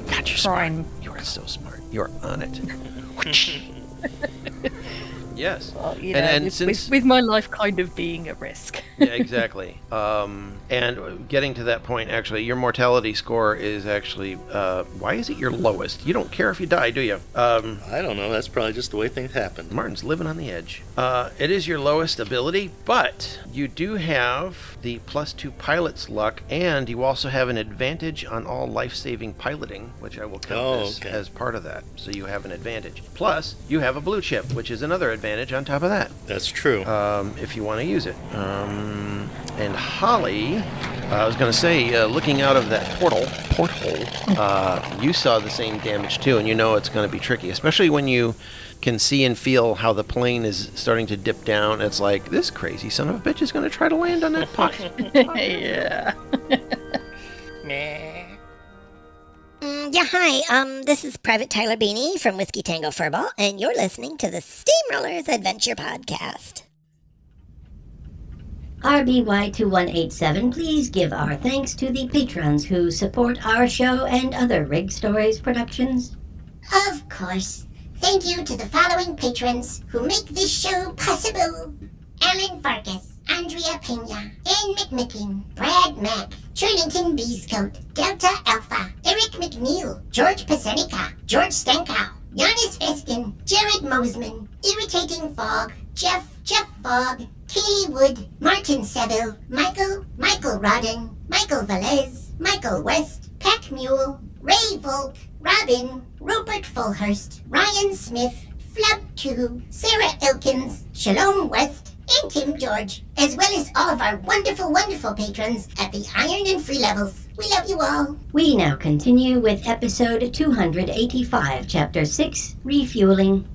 [SPEAKER 7] God, you're smart. You are so smart. You're on it. Yes.
[SPEAKER 2] Well,
[SPEAKER 7] and since
[SPEAKER 2] with my life kind of being at risk.
[SPEAKER 7] Yeah, exactly. And getting to that point, actually, your mortality score is actually, why is it your lowest? You don't care if you die, do you?
[SPEAKER 3] I don't know. That's probably just the way things happen.
[SPEAKER 7] Martin's living on the edge. It is your lowest ability, but you do have the +2 pilot's luck, and you also have an advantage on all life-saving piloting, which I will count as part of that. So you have an advantage. Plus, you have a blue chip, which is another advantage on top of that.
[SPEAKER 3] That's true.
[SPEAKER 7] If you want to use it. And Holly, I was going to say, looking out of that porthole, you saw the same damage too, and you know it's going to be tricky, especially when you can see and feel how the plane is starting to dip down. It's like, this crazy son of a bitch is going to try to land on that pot.
[SPEAKER 2] Yeah.
[SPEAKER 8] Yeah, hi. This is Private Tyler Beanie from Whiskey Tango Furball, and you're listening to the Steamrollers Adventure Podcast.
[SPEAKER 10] RBY2187, please give our thanks to the patrons who support our show and other Rigg Stories productions.
[SPEAKER 8] Of course. Thank you to the following patrons who make this show possible. Alan Farkas, Andrea Pena, Ann McMickin, Brad Mack, Churlington Beescoat, Delta Alpha, Eric McNeil, George Pecenica, George Stankow, Giannis Feskin, Jared Mosman, Irritating Fog, Jeff Fogg, Keely Wood, Martin Seville, Michael Rodden, Michael Velez, Michael West, Pack Mule, Ray Volk, Robin, Rupert Faullhurst, Ryan Smith, Flub 2, Sarah Elkins, Shalom West, and Tim George, as well as all of our wonderful, wonderful patrons at the Iron and Free levels. We love you all.
[SPEAKER 10] We now continue with episode 285, chapter 6, Refueling.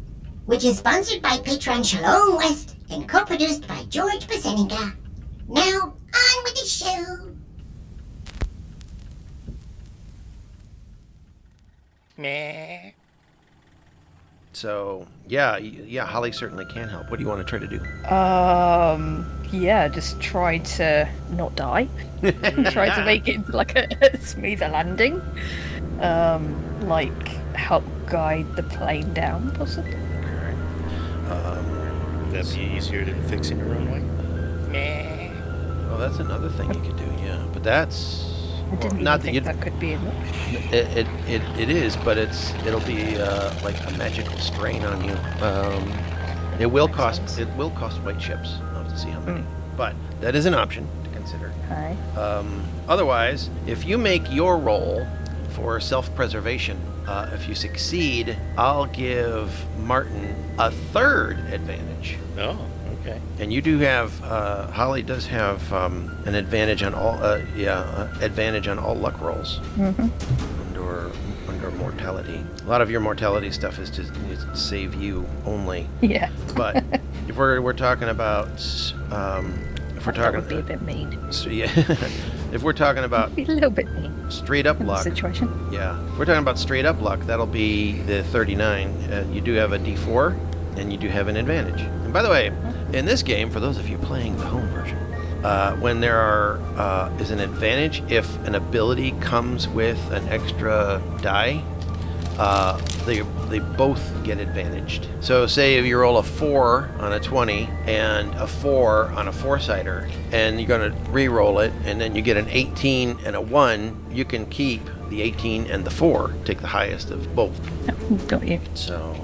[SPEAKER 8] Which is sponsored by patron Shalom West and co-produced by George Pecenica. Now, on with the show.
[SPEAKER 7] So, yeah, Holly certainly can help. What do you want to try to do?
[SPEAKER 2] Yeah, just try to not die. Try to make it like a smoother landing. Like help guide the plane down, possibly.
[SPEAKER 3] That'd be easier than fixing a runway.
[SPEAKER 7] Well, that's another thing you could do, yeah. But that's
[SPEAKER 2] I didn't
[SPEAKER 7] not
[SPEAKER 2] even think that could be enough.
[SPEAKER 7] It is, but it'll be like a magical strain on you. It will cost white chips. I'll have to see how many. But that is an option to consider.
[SPEAKER 2] Okay.
[SPEAKER 7] Otherwise, if you make your roll for self-preservation, if you succeed, I'll give Martin a third advantage.
[SPEAKER 3] Oh, okay.
[SPEAKER 7] And you do have, Holly does have an advantage on all, advantage on all luck rolls. Under mortality. A lot of your mortality stuff is to save you only.
[SPEAKER 2] Yeah.
[SPEAKER 7] But if we're talking about,
[SPEAKER 2] That would be a bit mean.
[SPEAKER 7] So, yeah. If we're talking about
[SPEAKER 2] Be a little bit mean.
[SPEAKER 7] Straight up luck.
[SPEAKER 2] Situation.
[SPEAKER 7] Yeah. If we're talking about straight up luck, that'll be the 39. You do have a D4, and you do have an advantage. And by the way, in this game, for those of you playing the home version, when there is an advantage if an ability comes with an extra die, they both get advantaged. So say if you roll a 4 on a 20 and a 4 on a 4-sider, and you're going to re-roll it, and then you get an 18 and a 1, you can keep the 18 and the 4, take the highest of both.
[SPEAKER 2] Got you.
[SPEAKER 7] So,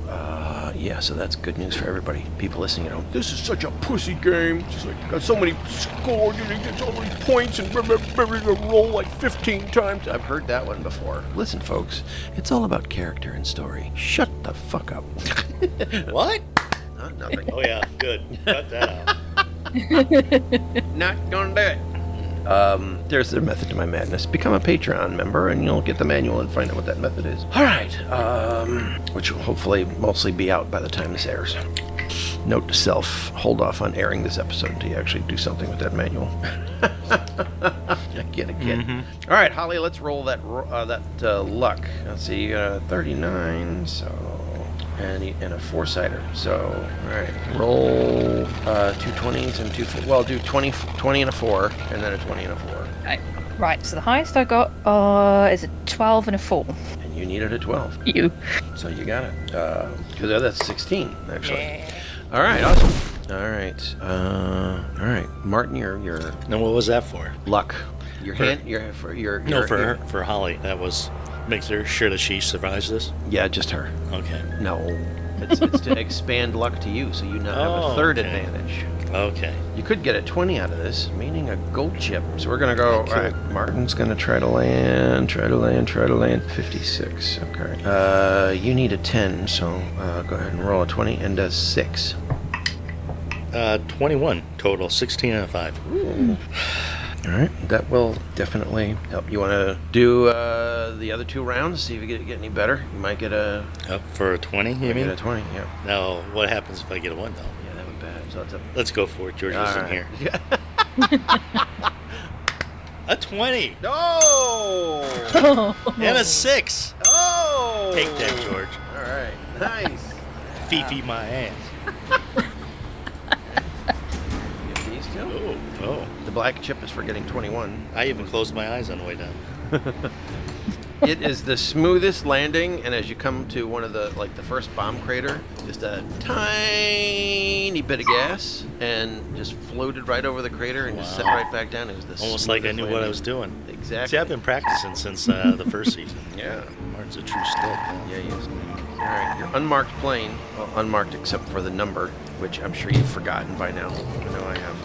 [SPEAKER 7] so that's good news for everybody. People listening at home.
[SPEAKER 5] This is such a pussy game. Just like got so many scores, and you get so many points, and roll like 15 times.
[SPEAKER 7] I've heard that one before. Listen, folks, it's all about character and story. Shut the fuck up.
[SPEAKER 3] What?
[SPEAKER 7] Nothing.
[SPEAKER 3] Oh yeah, good. Cut that out.
[SPEAKER 7] Not gonna do it. There's the method to my madness. Become a Patreon member, and you'll get the manual and find out what that method is. All right. Which will hopefully mostly be out by the time this airs. Note to self: hold off on airing this episode until you actually do something with that manual. I get it, kid. All right, Holly, let's roll that luck. Let's see, 39. So and a 4-sider. So, all right, roll 2 20s and 2 4. Well, do 20 and a 4, and then a 20 and a 4.
[SPEAKER 2] Right, so the highest I got is a 12 and a 4.
[SPEAKER 7] And you needed a 12.
[SPEAKER 2] You.
[SPEAKER 7] So you got it. Because that's 16, actually. Yeah. All right, awesome. All right, Martin, your
[SPEAKER 3] Now, what was that for?
[SPEAKER 7] luck. For
[SPEAKER 3] Holly. That was makes sure that she survives this.
[SPEAKER 7] Yeah, just her.
[SPEAKER 3] Okay.
[SPEAKER 7] No, it's to expand luck to you, so you now have a third advantage.
[SPEAKER 3] Okay.
[SPEAKER 7] You could get a 20 out of this, meaning a gold chip. So we're gonna go. All right, Martin's gonna try to land 56. Okay. You need a 10, so go ahead and roll a 20 and a 6.
[SPEAKER 3] 21 total, 16 and a 5.
[SPEAKER 7] Ooh. All right, that will definitely help. You want to do the other 2 rounds, see if you get any better. You might get a...
[SPEAKER 3] Up for a 20, you mean?
[SPEAKER 7] Get a 20, yeah.
[SPEAKER 3] Now, what happens if I get a 1, though?
[SPEAKER 7] Yeah, that would be bad. So
[SPEAKER 3] let's go for it. George isn't here. A 20!
[SPEAKER 7] No!
[SPEAKER 3] And a 6!
[SPEAKER 7] Oh!
[SPEAKER 3] Take that, George.
[SPEAKER 7] All right, nice.
[SPEAKER 3] Fifi my ass.
[SPEAKER 7] These 2?
[SPEAKER 3] Oh.
[SPEAKER 7] The black chip is for getting 21.
[SPEAKER 3] I even closed my eyes on the way down.
[SPEAKER 7] It is the smoothest landing, and as you come to one of the first bomb crater, just a tiny bit of gas, and just floated right over the crater and just set right back down. It was the
[SPEAKER 3] almost like I knew what I was doing.
[SPEAKER 7] Exactly.
[SPEAKER 3] See, I've been practicing since the first season.
[SPEAKER 7] Yeah.
[SPEAKER 3] Martin's a true stud.
[SPEAKER 7] Yeah, he is. All right, your unmarked plane, well, unmarked except for the number, which I'm sure you've forgotten by now. I know I have.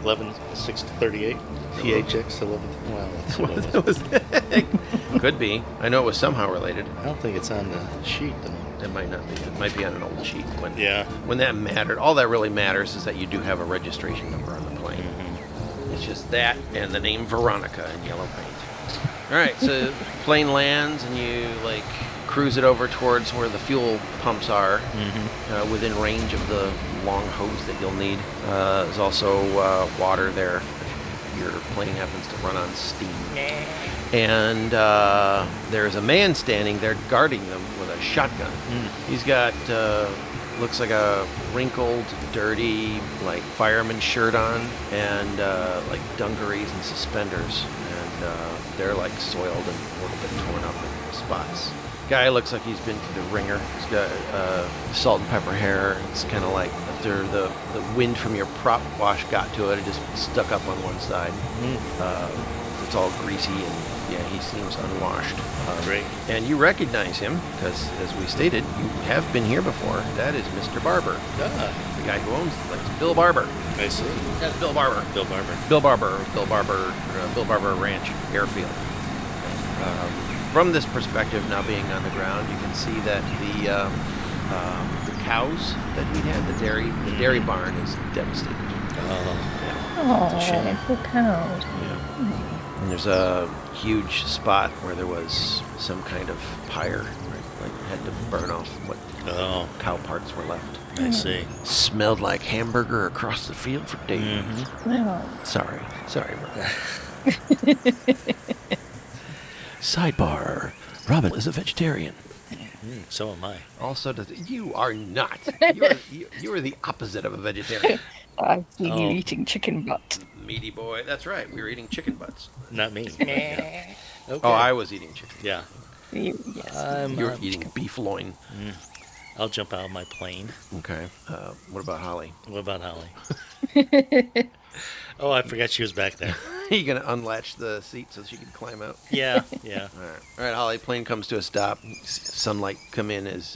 [SPEAKER 3] 11-6-38. PHX 11. Well, that's what it was.
[SPEAKER 7] Could be. I know it was somehow related.
[SPEAKER 3] I don't think it's on the sheet, though.
[SPEAKER 7] It might not be. It might be on an old sheet. When that mattered. All that really matters is that you do have a registration number on the plane. Mm-hmm. It's just that and the name Veronica in yellow paint. All right, so plane lands and you cruise it over towards where the fuel pumps are, within range of the long hose that you'll need. There's also water there if your plane happens to run on steam. And there's a man standing there guarding them with a shotgun. He's got looks like a wrinkled, dirty fireman shirt on, and dungarees and suspenders, and they're soiled and a little bit torn up in spots. Guy looks like he's been through the ringer. He's got salt and pepper hair. It's kind of like after the wind from your prop wash got to it, it just stuck up on one side. It's all greasy, and yeah, he seems unwashed.
[SPEAKER 3] Great.
[SPEAKER 7] And you recognize him because, as we stated, you have been here before. That is Mr. Barber, the guy who owns the place. Bill Barber.
[SPEAKER 3] I see.
[SPEAKER 7] That's Bill Barber.
[SPEAKER 3] Bill Barber.
[SPEAKER 7] Bill Barber Ranch Airfield. From this perspective, now being on the ground, you can see that the cows that we had, the dairy barn is devastated.
[SPEAKER 2] Oh, poor cows.
[SPEAKER 7] Yeah. And there's a huge spot where there was some kind of pyre, right? Had to burn off what cow parts were left.
[SPEAKER 3] I see.
[SPEAKER 7] Smelled like hamburger across the field for days.
[SPEAKER 2] Oh.
[SPEAKER 7] Sorry, bro. Sidebar: Robin is a vegetarian.
[SPEAKER 3] So am I.
[SPEAKER 7] Also, you are not. You are the opposite of a vegetarian.
[SPEAKER 2] I've seen you eating chicken butt.
[SPEAKER 7] Meaty boy. That's right. We were eating chicken butts.
[SPEAKER 3] Not me. Yeah. Okay.
[SPEAKER 7] Oh, I was eating chicken.
[SPEAKER 3] Yeah.
[SPEAKER 2] Yes.
[SPEAKER 7] You were eating beef loin.
[SPEAKER 3] I'll jump out of my plane.
[SPEAKER 7] Okay. What about Holly?
[SPEAKER 3] Oh, I forgot she was back there.
[SPEAKER 7] Are you going to unlatch the seat so she can climb out?
[SPEAKER 3] Yeah.
[SPEAKER 7] All right, Holly, plane comes to a stop. Sunlight come in as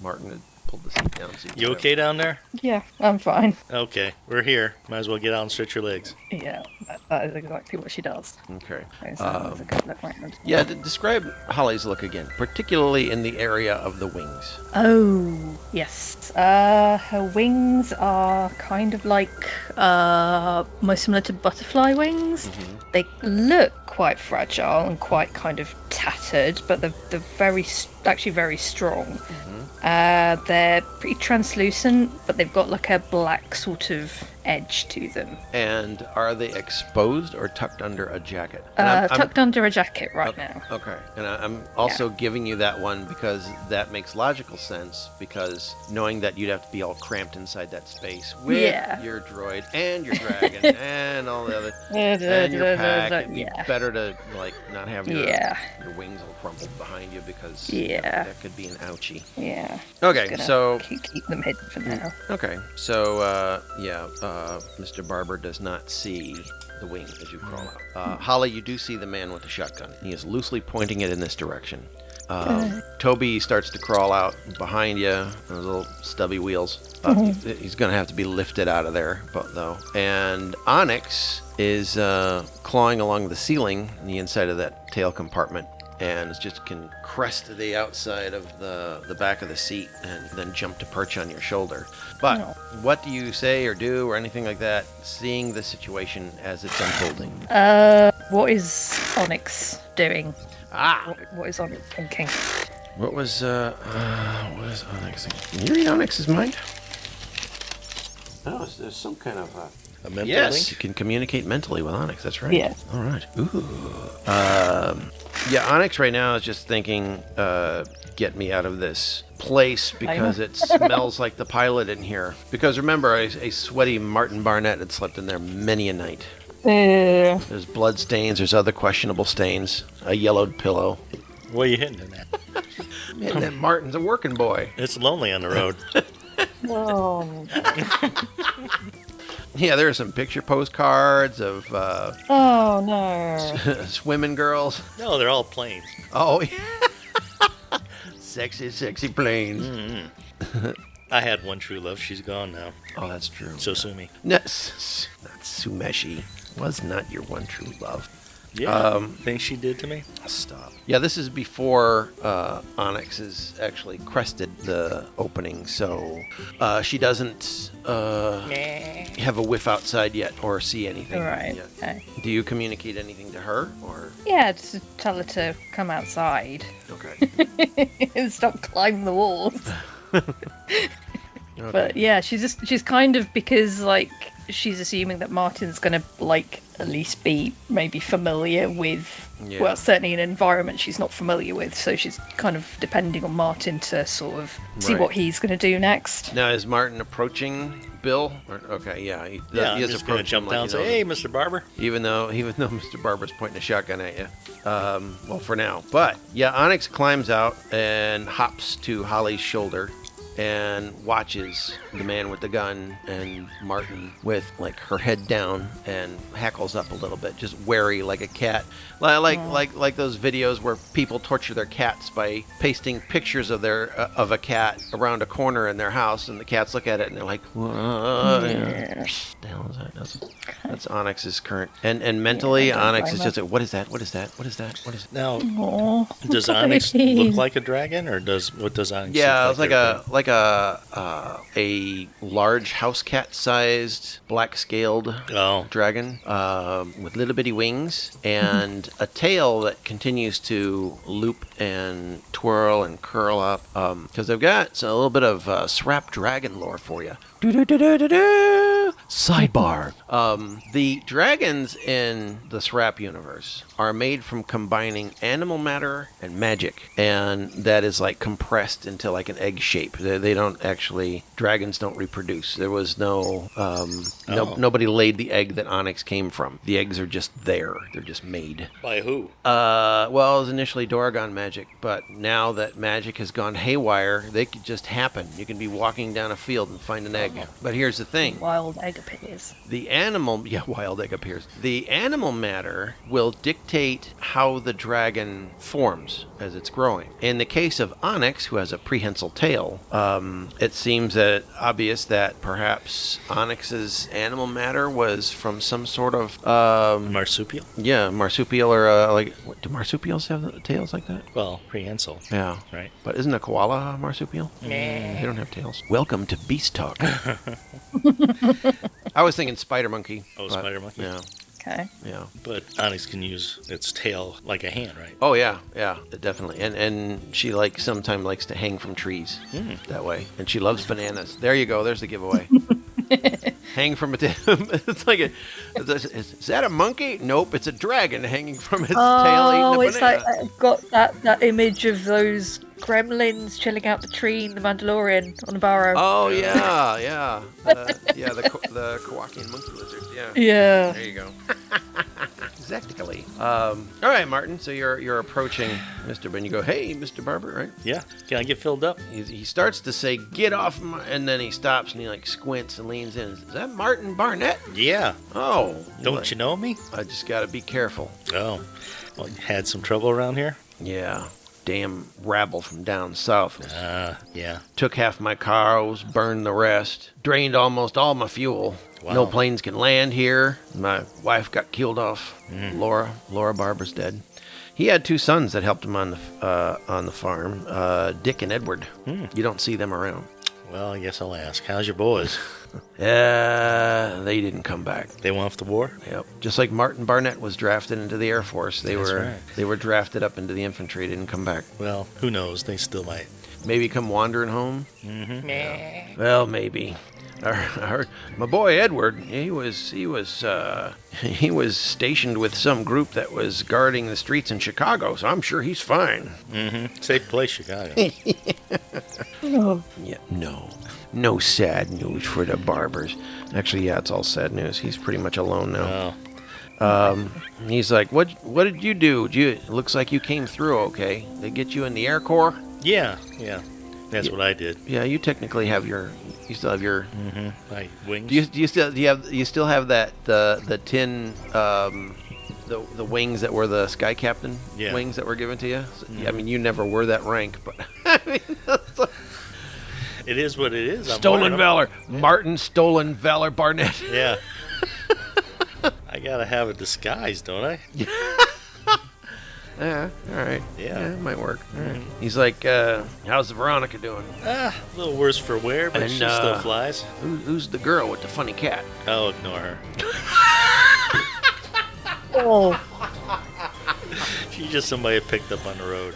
[SPEAKER 7] Martin had pulled the seat down. So
[SPEAKER 3] you okay down there?
[SPEAKER 2] Yeah, I'm fine.
[SPEAKER 3] Okay, we're here. Might as well get out and stretch your legs.
[SPEAKER 2] Yeah, that is exactly what she does.
[SPEAKER 7] Okay.
[SPEAKER 2] That's a good look round.
[SPEAKER 7] Yeah, describe Holly's look again, particularly in the area of the wings.
[SPEAKER 2] Oh, yes. Her wings are kind of most similar to butterfly wings. They look quite fragile and quite kind of tattered, but they're very strong. They're pretty translucent, but they've got a black sort of edge to them.
[SPEAKER 7] And are they exposed or tucked under a jacket? And
[SPEAKER 2] Tucked under a jacket right now.
[SPEAKER 7] Okay. And I'm also giving you that one because that makes logical sense, because knowing that you'd have to be all cramped inside that space with your droid and your dragon and all the other and your pack, it'd be better to like not have your wings all crumpled behind you, because that could be an ouchie.
[SPEAKER 2] Yeah.
[SPEAKER 7] Okay, so
[SPEAKER 2] keep them hidden for now.
[SPEAKER 7] Okay, so Mr. Barber does not see the wing as you crawl out. Holly, you do see the man with the shotgun. He is loosely pointing it in this direction. Toby starts to crawl out behind you, those little stubby wheels. He's going to have to be lifted out of there, though. And Onyx is clawing along the ceiling on the inside of that tail compartment, and just can crest the outside of the back of the seat and then jump to perch on your shoulder. But what do you say or do or anything like that, seeing the situation as it's unfolding?
[SPEAKER 2] What is Onyx doing? What is Onyx thinking?
[SPEAKER 7] What is Onyx thinking? Can you read Onyx's mind? Oh, there's some kind of
[SPEAKER 3] a mental
[SPEAKER 7] link?
[SPEAKER 3] You
[SPEAKER 7] can communicate mentally with Onyx. That's right.
[SPEAKER 2] Yeah.
[SPEAKER 7] All right. Ooh. Onyx right now is just thinking, get me out of this place because it smells like the pilot in here. Because remember, a sweaty Martin Barnett had slept in there many a night. There's blood stains. There's other questionable stains. A yellowed pillow.
[SPEAKER 3] What are you hitting in that?
[SPEAKER 7] I'm hitting that Martin's a working boy.
[SPEAKER 3] It's lonely on the road.
[SPEAKER 2] Oh.
[SPEAKER 7] Yeah, there are some picture postcards of
[SPEAKER 2] oh no,
[SPEAKER 7] swimming girls.
[SPEAKER 3] No, they're all planes.
[SPEAKER 7] Oh, sexy planes.
[SPEAKER 3] Mm-hmm. I had one true love. She's gone now.
[SPEAKER 7] Oh, that's true.
[SPEAKER 3] So sue me.
[SPEAKER 7] No, not Sumeshi. Was not your one true love.
[SPEAKER 3] Yeah. Things she did to me.
[SPEAKER 7] Stop. Yeah, this is before Onyx has actually crested the opening, so she doesn't have a whiff outside yet or see anything.
[SPEAKER 2] Right.
[SPEAKER 7] Yet.
[SPEAKER 2] Okay.
[SPEAKER 7] Do you communicate anything to her, or?
[SPEAKER 2] Yeah, just tell her to come outside.
[SPEAKER 7] Okay.
[SPEAKER 2] And stop climbing the walls.
[SPEAKER 7] Okay.
[SPEAKER 2] But yeah, she's kind of, because like she's assuming that Martin's gonna like at least be maybe familiar with well, certainly an environment she's not familiar with, so she's kind of depending on Martin to sort of see what he's gonna do next.
[SPEAKER 7] Now is Martin approaching Bill? Okay, yeah. He is
[SPEAKER 3] just gonna jump down and say, "Hey, Mr. Barber."
[SPEAKER 7] Even though Mr. Barber's pointing a shotgun at you. Well, for now. But yeah, Onyx climbs out and hops to Holly's shoulder and watches the man with the gun and Martin with like her head down and hackles up a little bit, just wary like a cat, like those videos where people torture their cats by pasting pictures of a cat around a corner in their house, and the cats look at it and they're like, "What the hell is that?" That's Onyx's current and mentally Onyx is just like, "What is that? What is that? What is that? What is it?"
[SPEAKER 3] Now, does Onyx look like a dragon, or what does Onyx?
[SPEAKER 7] Yeah,
[SPEAKER 3] look
[SPEAKER 7] it's like a large house cat sized black scaled dragon with little bitty wings and a tail that continues to loop and twirl and curl up, because they've got a little bit of Srap dragon lore for you. Sidebar. The dragons in the Srap universe are made from combining animal matter and magic, and that is like compressed into like an egg shape. They don't actually, dragons don't reproduce. There was nobody laid the egg that Onyx came from. The eggs are just there. They're just made.
[SPEAKER 3] By who?
[SPEAKER 7] Well, it was initially Doragon magic, but now that magic has gone haywire, they could just happen. You can be walking down a field and find an egg. But here's the thing.
[SPEAKER 2] Wild egg appears.
[SPEAKER 7] Wild egg appears. The animal matter will dictate how the dragon forms as it's growing. In the case of Onyx, who has a prehensile tail, it seems obvious that perhaps Onyx's animal matter was from some sort of
[SPEAKER 3] marsupial.
[SPEAKER 7] Yeah, marsupial, or do marsupials have tails like that?
[SPEAKER 3] Well, prehensile.
[SPEAKER 7] Yeah,
[SPEAKER 3] right.
[SPEAKER 7] But isn't a koala a marsupial? They don't have tails. Welcome to Beast Talk. I was thinking spider monkey.
[SPEAKER 3] Oh, spider monkey.
[SPEAKER 7] Yeah.
[SPEAKER 2] Okay.
[SPEAKER 7] Yeah.
[SPEAKER 3] But Onyx can use its tail like a hand, right?
[SPEAKER 7] Oh yeah, definitely. And she sometimes likes to hang from trees that way. And she loves bananas. There you go. There's the giveaway.
[SPEAKER 6] hang from a it's like is that a monkey? Nope, it's a dragon hanging from its tail eating a banana.
[SPEAKER 2] It's like I've got that image of those gremlins chilling out the tree in The Mandalorian on a burrow.
[SPEAKER 6] Oh yeah. The Kowakian monkey lizard. Yeah.
[SPEAKER 2] Yeah.
[SPEAKER 6] There you go. Exactly. All right, Martin. So you're approaching Mr. Ben. You go, hey, Mr. Barber, right?
[SPEAKER 3] Yeah. Can I get filled up?
[SPEAKER 6] He starts to say, get off, and then he stops and he like squints and leans in. Is that Martin Barnett?
[SPEAKER 3] Yeah.
[SPEAKER 6] Oh.
[SPEAKER 3] Don't you know me?
[SPEAKER 6] I just got to be careful.
[SPEAKER 3] Oh. Well, you had some trouble around here?
[SPEAKER 6] Yeah. Damn rabble from down south.
[SPEAKER 3] Yeah.
[SPEAKER 6] Took half my cars, burned the rest, drained almost all my fuel.
[SPEAKER 3] Wow.
[SPEAKER 6] No planes can land here. My wife got killed off. Laura Barber's dead. He had 2 sons that helped him on the farm, Dick and Edward. You don't see them around.
[SPEAKER 3] Well, I guess I'll ask. How's your boys?
[SPEAKER 6] They didn't come back.
[SPEAKER 3] They went off the war?
[SPEAKER 6] Yep. Just like Martin Barnett was drafted into the Air Force, they were drafted up into the infantry. Didn't come back.
[SPEAKER 3] Well, who knows? They still might.
[SPEAKER 6] Maybe come wandering home.
[SPEAKER 2] Yeah.
[SPEAKER 6] Well, maybe. My boy Edward, he was stationed with some group that was guarding the streets in Chicago, so I'm sure he's fine.
[SPEAKER 3] Safe place, Chicago.
[SPEAKER 6] Yeah, no sad news for the Barbers. Actually, yeah, it's all sad news. He's pretty much alone now. He's like, what did you do? It looks like you came through okay. They get you in the Air Corps?
[SPEAKER 3] Yeah. That's what I did.
[SPEAKER 6] Yeah, you technically have you still have your
[SPEAKER 3] my wings.
[SPEAKER 6] Do you still have that the tin the wings that were the Sky Captain wings that were given to you? I mean, you never were that rank, but I mean,
[SPEAKER 3] it is what it is.
[SPEAKER 6] Stolen Valor. Yeah. Martin Stolen Valor Barnett.
[SPEAKER 3] Yeah. I gotta have a disguise, don't I?
[SPEAKER 6] Yeah, all right.
[SPEAKER 3] Yeah,
[SPEAKER 6] it might work. All right. He's like, how's the Veronica doing?
[SPEAKER 3] A little worse for wear, but she still flies.
[SPEAKER 6] Who's the girl with the funny cat?
[SPEAKER 3] I'll ignore her.
[SPEAKER 2] Oh.
[SPEAKER 3] She's just somebody picked up on the road.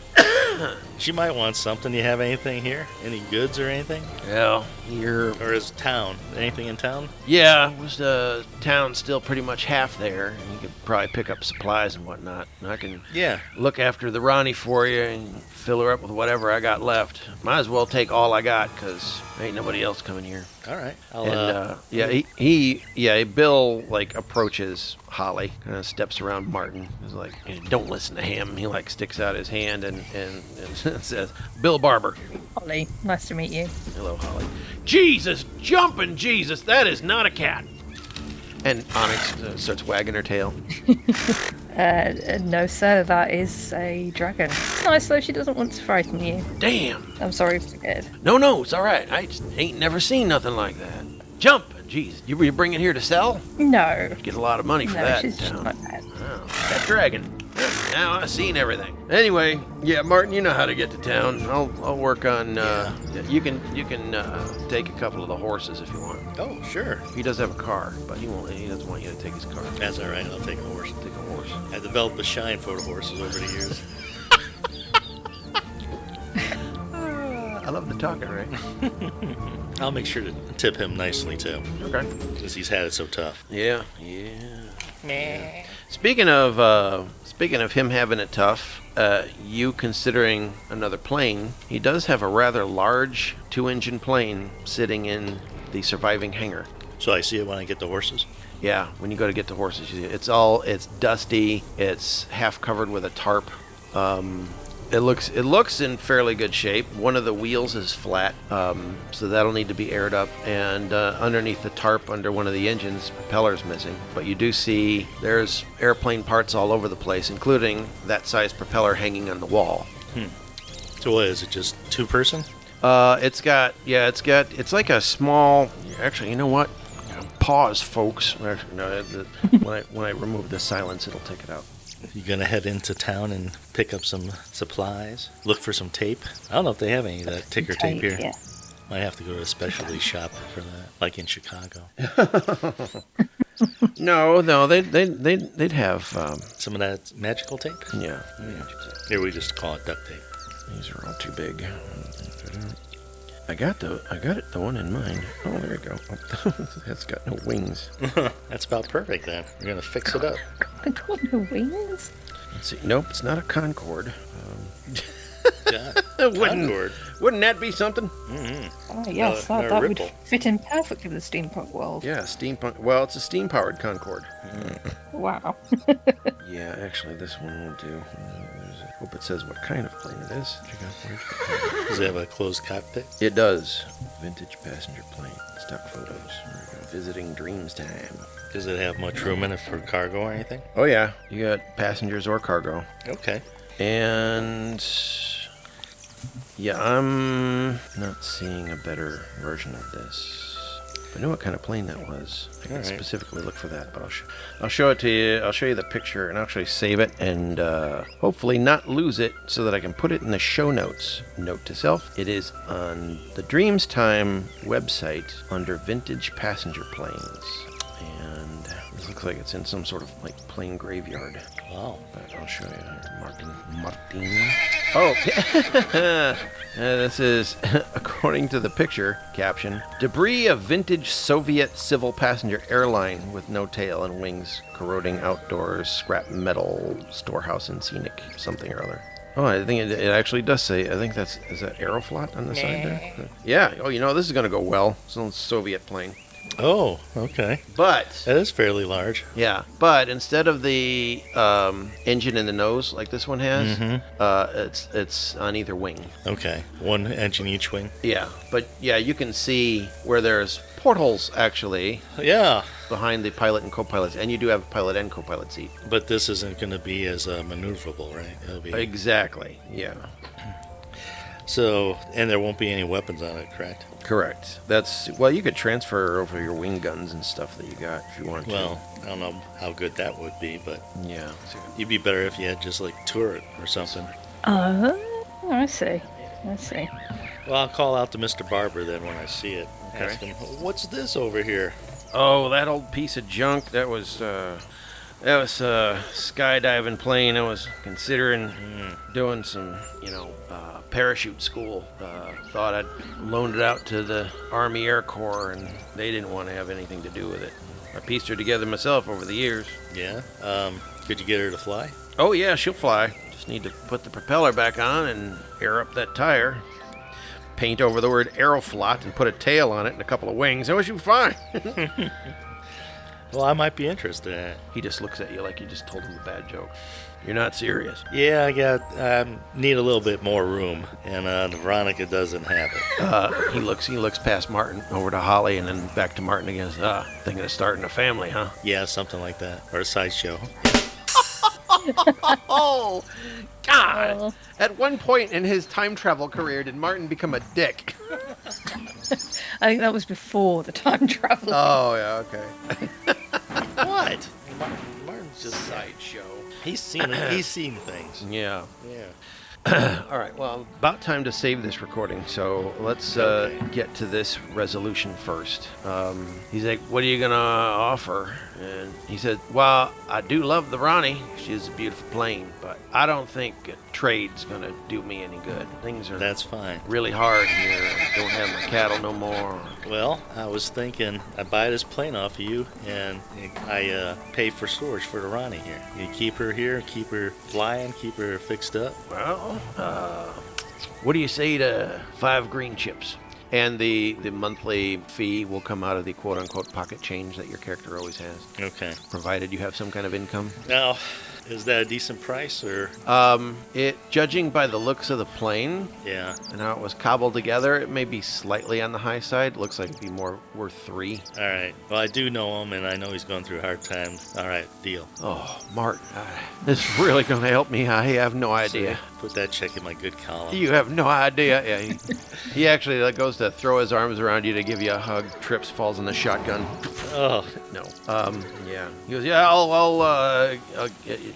[SPEAKER 3] She might want something. You have anything here? Any goods or anything?
[SPEAKER 6] Yeah, here.
[SPEAKER 3] Or is town? Anything in town?
[SPEAKER 6] Yeah, was the town still pretty much half there? You could probably pick up supplies and whatnot. And I can look after the Ronnie for you and fill her up with whatever I got left. Might as well take all I got because ain't nobody else coming here.
[SPEAKER 3] All right.
[SPEAKER 6] Bill like approaches Holly, kind of steps around Martin. He's like, don't listen to him. He like sticks out his hand and says, Bill Barber.
[SPEAKER 2] Holly, nice to meet you.
[SPEAKER 6] Hello, Holly. Jesus, jumping Jesus, that is not a cat. And Onyx starts wagging her tail.
[SPEAKER 2] No, sir, that is a dragon. It's nice, though. She doesn't want to frighten you.
[SPEAKER 6] Damn.
[SPEAKER 2] I'm sorry if you're scared.
[SPEAKER 6] No, it's all right. I just ain't never seen nothing like that. Jump. Jeez, you bring it here to sell?
[SPEAKER 2] No.
[SPEAKER 6] Get a lot of money for that.
[SPEAKER 2] She's just like that.
[SPEAKER 6] Oh, that dragon. Now I've seen everything. Anyway, yeah, Martin, you know how to get to town. I'll work on. You can take a couple of the horses if you want.
[SPEAKER 3] Oh, sure.
[SPEAKER 6] He does have a car, but he doesn't want you to take his car.
[SPEAKER 3] That's all right. I'll take a horse.
[SPEAKER 6] Take a horse.
[SPEAKER 3] I developed a shine for the horses over the years.
[SPEAKER 6] I love the talking, right?
[SPEAKER 3] I'll make sure to tip him nicely too.
[SPEAKER 6] Okay.
[SPEAKER 3] Because he's had it so tough.
[SPEAKER 6] Yeah. Speaking of him having it tough, you considering another plane, he does have a rather large 2-engine plane sitting in the surviving hangar.
[SPEAKER 3] So I see it when I get the horses?
[SPEAKER 6] Yeah, when you go to get the horses, you see it. It's dusty. It's half covered with a tarp. It looks in fairly good shape. One of the wheels is flat, so that'll need to be aired up. And underneath the tarp, under one of the engines, propeller's missing. But you do see there's airplane parts all over the place, including that size propeller hanging on the wall.
[SPEAKER 3] So what is it? Just 2-person?
[SPEAKER 6] It's like a small. Actually, you know what? Pause, folks. No, when I remove the silence, it'll take it out.
[SPEAKER 3] You gonna head into town and pick up some supplies? Look for some tape? I don't know if they have any of that ticker tape here.
[SPEAKER 2] Yeah.
[SPEAKER 3] Might have to go to a specialty shop for that, like in Chicago.
[SPEAKER 6] No, they'd have
[SPEAKER 3] some of that magical tape.
[SPEAKER 6] Yeah.
[SPEAKER 3] Here we just call it duct tape.
[SPEAKER 6] These are all too big. I got it, the one in mind. Oh, there we go. That's got no wings.
[SPEAKER 3] That's about perfect then. We're gonna fix it up.
[SPEAKER 2] I got no wings.
[SPEAKER 6] Let's see. Nope, it's not a Concorde.
[SPEAKER 3] Yeah. Concorde.
[SPEAKER 6] Wouldn't that be something?
[SPEAKER 2] Oh yes,
[SPEAKER 3] No,
[SPEAKER 2] that would
[SPEAKER 3] ripple.
[SPEAKER 2] fit in perfectly with the steampunk world.
[SPEAKER 6] Yeah, steampunk. Well, it's a steam-powered Concorde.
[SPEAKER 2] Wow.
[SPEAKER 6] Yeah, actually, this one will do. Hope it says what kind of plane it is.
[SPEAKER 3] Does it have a closed cockpit?
[SPEAKER 6] It does. Vintage passenger plane. Stock photos. There we go. Visiting Dreams Time.
[SPEAKER 3] Does it have much room in it for cargo or anything?
[SPEAKER 6] Oh yeah, you got passengers or cargo.
[SPEAKER 3] Okay.
[SPEAKER 6] And yeah, I'm not seeing a better version of this. I knew what kind of plane that was. I can specifically look for that, but I'll show it to you. I'll show you the picture and actually save it and hopefully not lose it so that I can put it in the show notes. Note to self, it is on the Dreams Time website under vintage passenger planes. And this looks like it's in some sort of like plane graveyard.
[SPEAKER 3] Wow.
[SPEAKER 6] But I'll show you. Martin. Oh, this is, according to the picture caption, debris of vintage Soviet civil passenger airline with no tail and wings, corroding outdoors, scrap metal, storehouse and scenic something or other. Oh, I think it actually does say, is that Aeroflot on the side there? Yeah, oh, this is going to go well. It's a Soviet plane.
[SPEAKER 3] Oh, okay.
[SPEAKER 6] But
[SPEAKER 3] that is fairly large.
[SPEAKER 6] Yeah, but instead of the engine in the nose like this one has, it's on either wing.
[SPEAKER 3] Okay, one engine each wing.
[SPEAKER 6] Yeah, but yeah, you can see where there's portholes actually.
[SPEAKER 3] Yeah.
[SPEAKER 6] Behind the pilot and co-pilots, and you do have a pilot and co-pilot seat.
[SPEAKER 3] But this isn't going to be as maneuverable, right? It'll be...
[SPEAKER 6] Exactly. Yeah.
[SPEAKER 3] So, and there won't be any weapons on it, correct?
[SPEAKER 6] Correct. Well, you could transfer over your wing guns and stuff that you got if you want to.
[SPEAKER 3] Well, I don't know how good that would be, but
[SPEAKER 6] yeah,
[SPEAKER 3] you'd be better if you had just like turret or something.
[SPEAKER 2] I see.
[SPEAKER 3] Well, I'll call out to Mr. Barber then when I see it.
[SPEAKER 6] Okay.
[SPEAKER 3] Ask him, what's this over here?
[SPEAKER 6] Oh, that old piece of junk. That was a skydiving plane. I was considering doing some, parachute school. Thought I'd loaned it out to the Army Air Corps, and they didn't want to have anything to do with it. I pieced her together myself over the years.
[SPEAKER 3] Yeah? Could you get her to fly?
[SPEAKER 6] Oh, yeah, she'll fly. Just need to put the propeller back on and air up that tire. Paint over the word Aeroflot and put a tail on it and a couple of wings. I wish you were fine.
[SPEAKER 3] Well, I might be interested in it.
[SPEAKER 6] He just looks at you like you just told him a bad joke. You're not serious.
[SPEAKER 3] Yeah, I need a little bit more room, and Veronica doesn't have it.
[SPEAKER 6] He looks past Martin over to Holly and then back to Martin again. Thinking of starting a family, huh?
[SPEAKER 3] Yeah, something like that, or a sideshow.
[SPEAKER 6] Oh, God! At one point in his time travel career, did Martin become a dick?
[SPEAKER 2] I think that was before the time travel.
[SPEAKER 6] Oh, yeah, okay.
[SPEAKER 3] What? Martin's just
[SPEAKER 6] sideshow.
[SPEAKER 3] He's seen things.
[SPEAKER 6] Yeah.
[SPEAKER 3] Yeah.
[SPEAKER 6] All right, well, about time to save this recording, so let's get to this resolution first. He's like, what are you going to offer? And he said, well, I do love the Ronnie. She's a beautiful plane, but I don't think a trade's going to do me any good. Things are
[SPEAKER 3] That's fine.
[SPEAKER 6] really hard here. I don't have my cattle no more.
[SPEAKER 3] Well, I was thinking I buy this plane off of you, and I pay for storage for the Ronnie here. You keep her here, keep her flying, keep her fixed up.
[SPEAKER 6] Well, what do you say to 5 green chips? And the monthly fee will come out of the quote-unquote pocket change that your character always has.
[SPEAKER 3] Okay.
[SPEAKER 6] Provided you have some kind of income.
[SPEAKER 3] Now, is that a decent price, or?
[SPEAKER 6] Judging by the looks of the plane,
[SPEAKER 3] Yeah.
[SPEAKER 6] and how it was cobbled together, it may be slightly on the high side. Looks like it'd be more worth 3.
[SPEAKER 3] All right. Well, I do know him, and I know he's going through hard times. All right, deal.
[SPEAKER 6] Oh, Martin, this is really going to help me. I have no idea.
[SPEAKER 3] So, put that check in my good column.
[SPEAKER 6] You have no idea. Yeah, he actually goes to throw his arms around you to give you a hug. Trips, falls in the shotgun.
[SPEAKER 3] Oh.
[SPEAKER 6] No. Yeah. He goes, yeah, I'll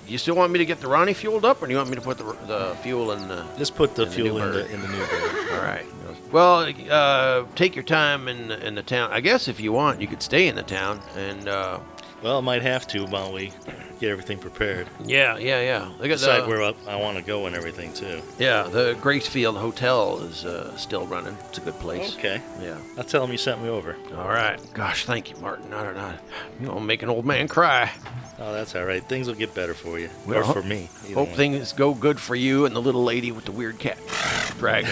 [SPEAKER 6] you still want me to get the Ronnie fueled up, or do you want me to put the fuel in the...
[SPEAKER 3] Just put the
[SPEAKER 6] in
[SPEAKER 3] fuel
[SPEAKER 6] the
[SPEAKER 3] in the new bird.
[SPEAKER 6] All right. He goes, well, take your time in the town. I guess if you want, you could stay in the town, and
[SPEAKER 3] Well, I might have to while we get everything prepared.
[SPEAKER 6] Yeah. They got
[SPEAKER 3] Decide where I want to go and everything, too.
[SPEAKER 6] Yeah, the Gracefield Hotel is still running. It's a good place.
[SPEAKER 3] Okay.
[SPEAKER 6] Yeah.
[SPEAKER 3] I'll tell him you sent me over.
[SPEAKER 6] All right. Gosh, thank you, Martin. I don't know. You don't make an old man cry.
[SPEAKER 3] Oh, that's all right. Things will get better for you.
[SPEAKER 6] Well,
[SPEAKER 3] or for me.
[SPEAKER 6] Hope things go good for you and the little lady with the weird cat dragon.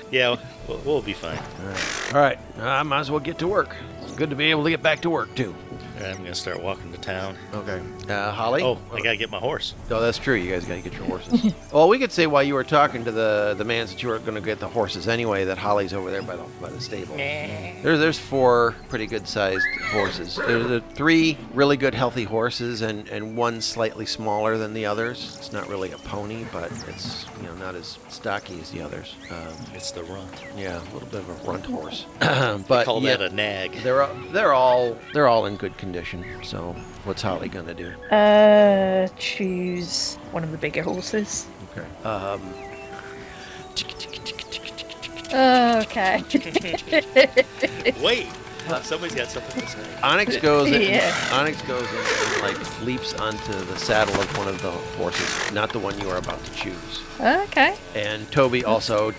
[SPEAKER 3] Yeah, we'll be fine.
[SPEAKER 6] All right. I might as well get to work. It's good to be able to get back to work, too.
[SPEAKER 3] I'm going to start walking to town.
[SPEAKER 6] Okay. Holly?
[SPEAKER 3] Oh, I got to get my horse.
[SPEAKER 6] Oh, that's true. You guys got to get your horses. Well, we could say while you were talking to the mans that you were going to get the horses anyway, that Holly's over there by the stable. There's 4 pretty good-sized horses. There's 3 really good, healthy horses and 1 slightly smaller than the others. It's not really a pony, but it's not as stocky as the others.
[SPEAKER 3] It's the runt.
[SPEAKER 6] Yeah, a little bit of a runt horse. But
[SPEAKER 3] Call that a nag.
[SPEAKER 6] They're all in good condition. So what's Holly gonna do?
[SPEAKER 2] Choose one of the bigger horses.
[SPEAKER 6] Okay.
[SPEAKER 2] Okay.
[SPEAKER 3] Wait. Somebody's got something to say.
[SPEAKER 6] Onyx goes in,
[SPEAKER 2] Yeah.
[SPEAKER 6] Onyx goes in and like leaps onto the saddle of one of the horses, not the one you are about to choose.
[SPEAKER 2] Okay.
[SPEAKER 6] And Toby also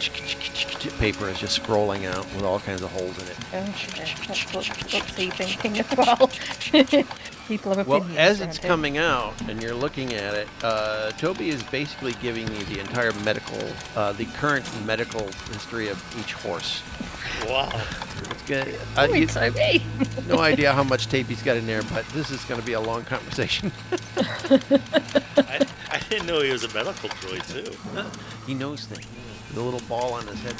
[SPEAKER 6] paper is just scrolling out with all kinds of holes in it.
[SPEAKER 2] Oh shit. What's he thinking as well? People have
[SPEAKER 6] Well,
[SPEAKER 2] opinions.
[SPEAKER 6] as
[SPEAKER 2] around
[SPEAKER 6] it's
[SPEAKER 2] here.
[SPEAKER 6] coming out and you're looking at it, Toby is basically giving you the entire the current medical history of each horse.
[SPEAKER 3] Wow.
[SPEAKER 6] It's good.
[SPEAKER 2] It's okay.
[SPEAKER 6] No idea how much tape he's got in there, but this is going to be a long conversation.
[SPEAKER 3] I didn't know he was a medical droid, too.
[SPEAKER 6] He knows things. The little ball on his head.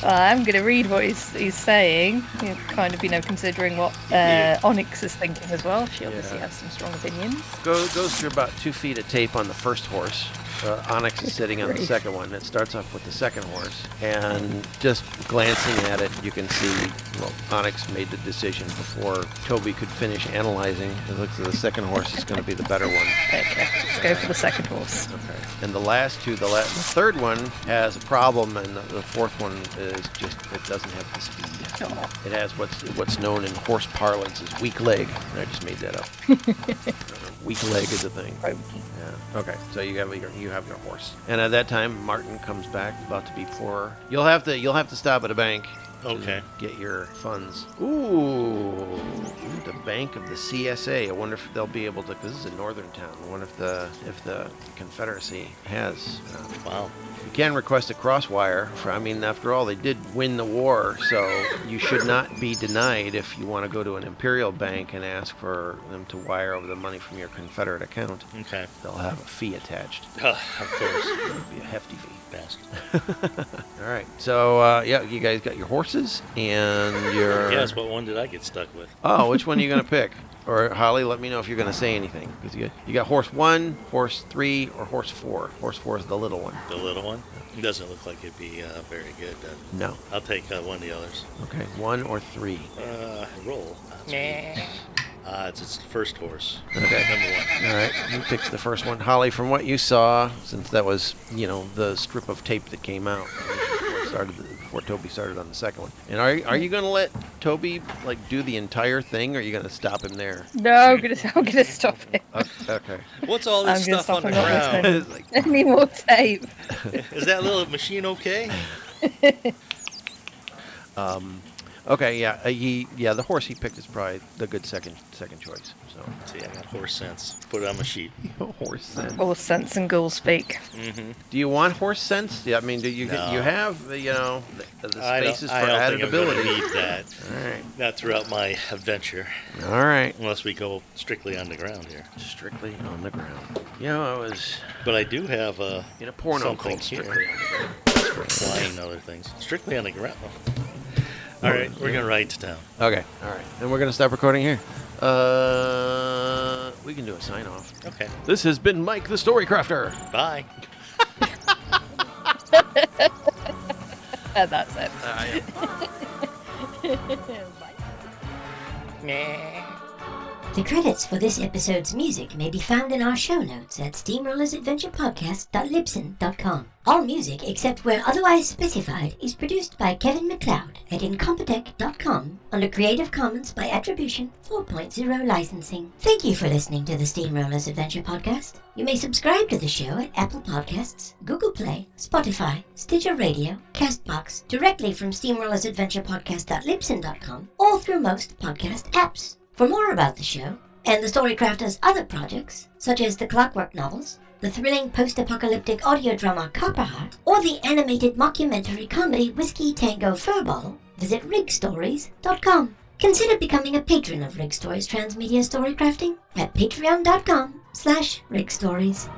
[SPEAKER 2] I'm going to read what he's saying. Kind of, considering what Onyx is thinking as well. She obviously has some strong opinions.
[SPEAKER 6] Goes through about 2 feet of tape on the first horse. Onyx is sitting on the second one. It starts off with the second horse. And just glancing at it, you can see, Onyx made the decision before Toby could finish analyzing. It looks like the second horse is going to be the better one.
[SPEAKER 2] Okay, let's go for the second horse.
[SPEAKER 6] Okay. And the third one has a problem, and the fourth one is just, it doesn't have the speed.
[SPEAKER 2] Oh.
[SPEAKER 6] It has what's known in horse parlance as weak leg. I just made that up. Weak leg is a thing. Yeah. Okay. So you have your horse. And at that time, Martin comes back, about to be poor. You'll have to stop at a bank.
[SPEAKER 3] Okay.
[SPEAKER 6] Get your funds. Ooh, the bank of the CSA. I wonder if they'll be able to. Because this is a northern town. I wonder if the Confederacy has.
[SPEAKER 3] Wow.
[SPEAKER 6] You can request a crosswire. After all, they did win the war, so you should not be denied if you want to go to an Imperial bank and ask for them to wire over the money from your Confederate account.
[SPEAKER 3] Okay.
[SPEAKER 6] They'll have a fee attached.
[SPEAKER 3] Of course.
[SPEAKER 6] It'll be a hefty fee.
[SPEAKER 3] Bastard.
[SPEAKER 6] All right. So, you guys got your horses and your...
[SPEAKER 3] Yes, what one did I get stuck with?
[SPEAKER 6] Oh, which one are you going to pick? Or, Holly, let me know if you're going to say anything. Because you got horse 1, horse 3, or horse 4. Horse 4 is the little one.
[SPEAKER 3] The little one? It doesn't look like it'd be very good.
[SPEAKER 6] No.
[SPEAKER 3] I'll take one of the others.
[SPEAKER 6] Okay, 1 or 3.
[SPEAKER 3] Roll. It's the first horse.
[SPEAKER 6] Okay.
[SPEAKER 3] Number 1.
[SPEAKER 6] All right, you picked the first one. Holly, from what you saw, since that was, the strip of tape that came out before Toby started on the second one. And are you going to let Toby, do the entire thing, or are you going to stop him there?
[SPEAKER 2] No, I'm gonna stop it.
[SPEAKER 6] Okay.
[SPEAKER 3] What's all this
[SPEAKER 2] I'm gonna
[SPEAKER 3] stuff on the
[SPEAKER 2] stop him
[SPEAKER 3] ground?
[SPEAKER 2] not listening. Any more tape?
[SPEAKER 3] Is that little machine okay?
[SPEAKER 6] Okay, yeah. The horse he picked is probably the good second choice. So.
[SPEAKER 3] See, I got horse sense. Put it on my sheet.
[SPEAKER 6] Horse sense.
[SPEAKER 2] All sense and ghoul speak.
[SPEAKER 3] Mm-hmm.
[SPEAKER 6] Do you want horse sense? Yeah, do you have the spaces for added ability?
[SPEAKER 3] I don't think I'm gonna need that.
[SPEAKER 6] All right.
[SPEAKER 3] Not throughout my adventure.
[SPEAKER 6] All right.
[SPEAKER 3] Unless we go strictly on the ground here.
[SPEAKER 6] Strictly on the ground.
[SPEAKER 3] But I do have
[SPEAKER 6] in a porno
[SPEAKER 3] something
[SPEAKER 6] called
[SPEAKER 3] here.
[SPEAKER 6] Strictly on the Ground.
[SPEAKER 3] For flying and other things. Strictly on the ground. All right, we're going to ride to town.
[SPEAKER 6] Okay, all right. And we're going to stop recording here. We can do a sign-off.
[SPEAKER 3] Okay.
[SPEAKER 6] This has been Mike the Storycrafter.
[SPEAKER 3] Bye.
[SPEAKER 2] And that's it.
[SPEAKER 6] Yeah.
[SPEAKER 2] Bye.
[SPEAKER 10] The credits for this episode's music may be found in our show notes at steamrollersadventurepodcast.libsyn.com. All music, except where otherwise specified, is produced by Kevin MacLeod at incompetech.com under Creative Commons by Attribution 4.0 licensing. Thank you for listening to the Steamrollers Adventure Podcast. You may subscribe to the show at Apple Podcasts, Google Play, Spotify, Stitcher Radio, CastBox, directly from steamrollersadventurepodcast.libsyn.com, or through most podcast apps. For more about the show, and the Storycrafter's other projects, such as the Clockwork novels, the thrilling post-apocalyptic audio drama Copperheart, or the animated mockumentary comedy Whiskey Tango Furball, visit riggstories.com. Consider becoming a patron of Rigg Stories Transmedia Storycrafting at patreon.com/riggstories.